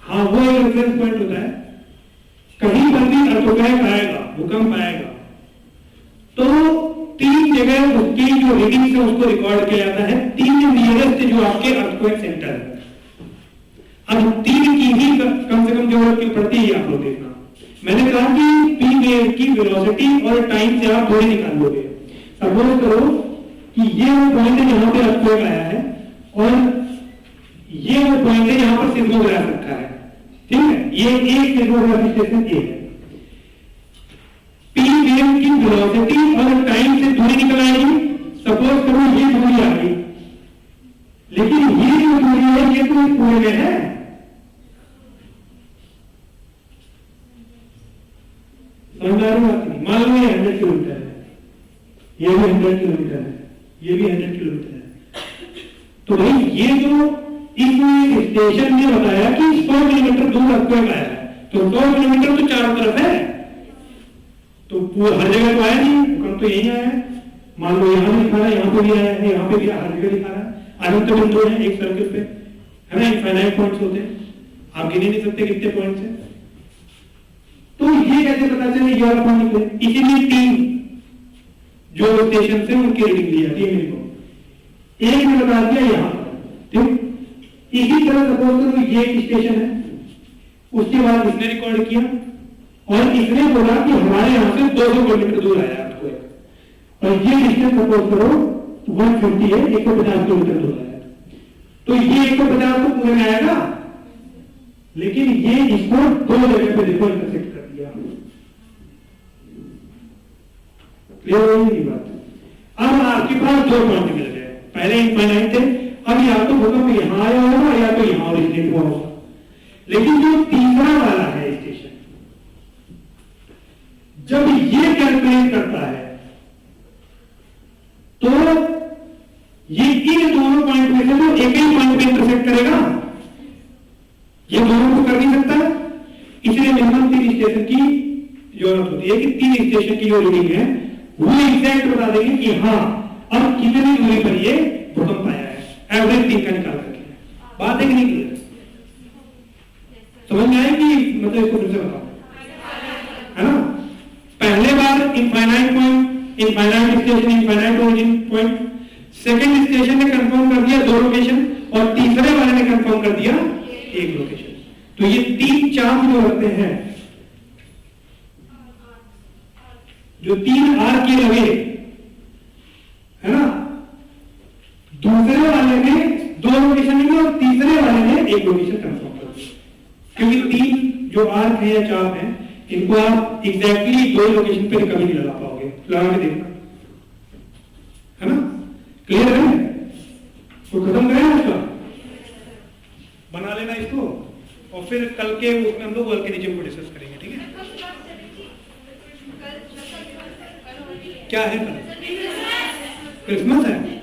हाँ वो एक रेफरेंस पॉइंट होता है। कहीं पर भी अर्थक्वेक आएगा, भूकंप आएगा, तो 3 जगह उसकी जो रीडिंग है उसको रिकॉर्ड किया जाता है, 3 नियरेस्ट जो आपके अर्थक्वेक सेंटर है। अब 3 की ही कम से कम जरूरत की पड़ती है आप लोग देखना। मैंने कहा कि पी वेव की वेलोसिटी और टाइम से आप दूरी निकाल लोगे। सपोज करो कि ये वो पॉइंट है जहां पे अर्थक्वेक आया है और ये वो पॉइंट है जहां पर सिस्मोग्राफ रखा है, ठीक है। ये एक सिस्मोग्राफ स्टेशन ये है। पी वेव की वेलोसिटी और टाइम से दूरी निकल आएगी। सपोज करो ये दूरी आ गई, लेकिन ये जो दूरी है ये तो पूरे में है, समझदार बात नहीं। मान लो ये 100 किलोमीटर है, ये भी 100 किलोमीटर है, ये भी 100 किलोमीटर है, तो भाई ये जो इस स्टेशन ने बताया कि 100 किलोमीटर दूर अर्थक्वेक आया है, तो 100 किलोमीटर तो चारों तरफ है, तो हर जगह तो आया नहीं, भूकंप तो यही आया है। मान लो यहाँ भी दिखा रहा है, यहाँ पे भी आया है, यहाँ पे भी हर जगह दिखा रहा है। अनंत बिंदु है एक सर्कल पे, है ना, इनफाइनाइट पॉइंट्स होते हैं, आप गिने नहीं सकते कितने पॉइंट्स हैं। तो ये कैसे पता चले ये वाला पॉइंट निकले? इसीलिए 3 जो स्टेशन से उनकी रीडिंग ली जाती है मेरे को, एक ने बता दिया यहाँ पर, ठीक। इसी तरह सपोज करो ये एक स्टेशन है, उसके बाद इसने रिकॉर्ड किया और इसने बोला कि हमारे यहां से 200 किलोमीटर दूर आया आपको, और ये डिस्टेंस सपोज करो 150 है, 150 किलोमीटर दूर आया, तो ये 150 तो पूरे में आएगा, लेकिन ये इसको 2 जगह पे देखो इंटरसेक्ट कर दिया। क्लियर हो गई बात? अब आपके पास 2 पॉइंट मिल गए, पहले इनफाइनाइट थे, अब या तो भूकंप यहां आया होगा या तो यहां ओरिजिनेट हुआ होगा, लेकिन जो तीसरा वाला है स्टेशन, जब ये कैलकुलेट करता है तो ये इन दोनों पॉइंट में से तो एक ही पॉइंट पे इंटरसेक्ट करेगा, ये दोनों को कर नहीं सकता, इसलिए मिनिमम 3 स्टेशन की जरूरत होती है कि 3 स्टेशन की जो रीडिंग है वो एग्जैक्ट बता देंगे कि हाँ अब कितनी दूरी पर ये भूकंप आया है, एवरेज 3 का निकाल करके। बात है कि नहीं क्लियर? समझ में आए कि मतलब इसको फिर से बताओ, है ना? पहले बार infinite point, infinite station, infinite origin point, second station ने कंफर्म कर दिया 2 लोकेशन, और तीसरे वाले ने कंफर्म कर दिया 1 लोकेशन। तो ये 3 चांद जो होते हैं, जो 3 आर के लगे, है ना, दूसरे वाले एक लोकेशन कंफर्म कर दो, क्योंकि 3 जो आर्क है या चाप है इनको आप एग्जैक्टली 2 लोकेशन पे कभी नहीं लगा पाओगे, लगा के देखना, है ना? क्लियर है? तो खत्म करें इसका, बना लेना इसको, और फिर कल के उसमें हम लोग वल्केनिज्म को डिस्कस करेंगे, ठीक है? क्या है कल? क्रिसमस है।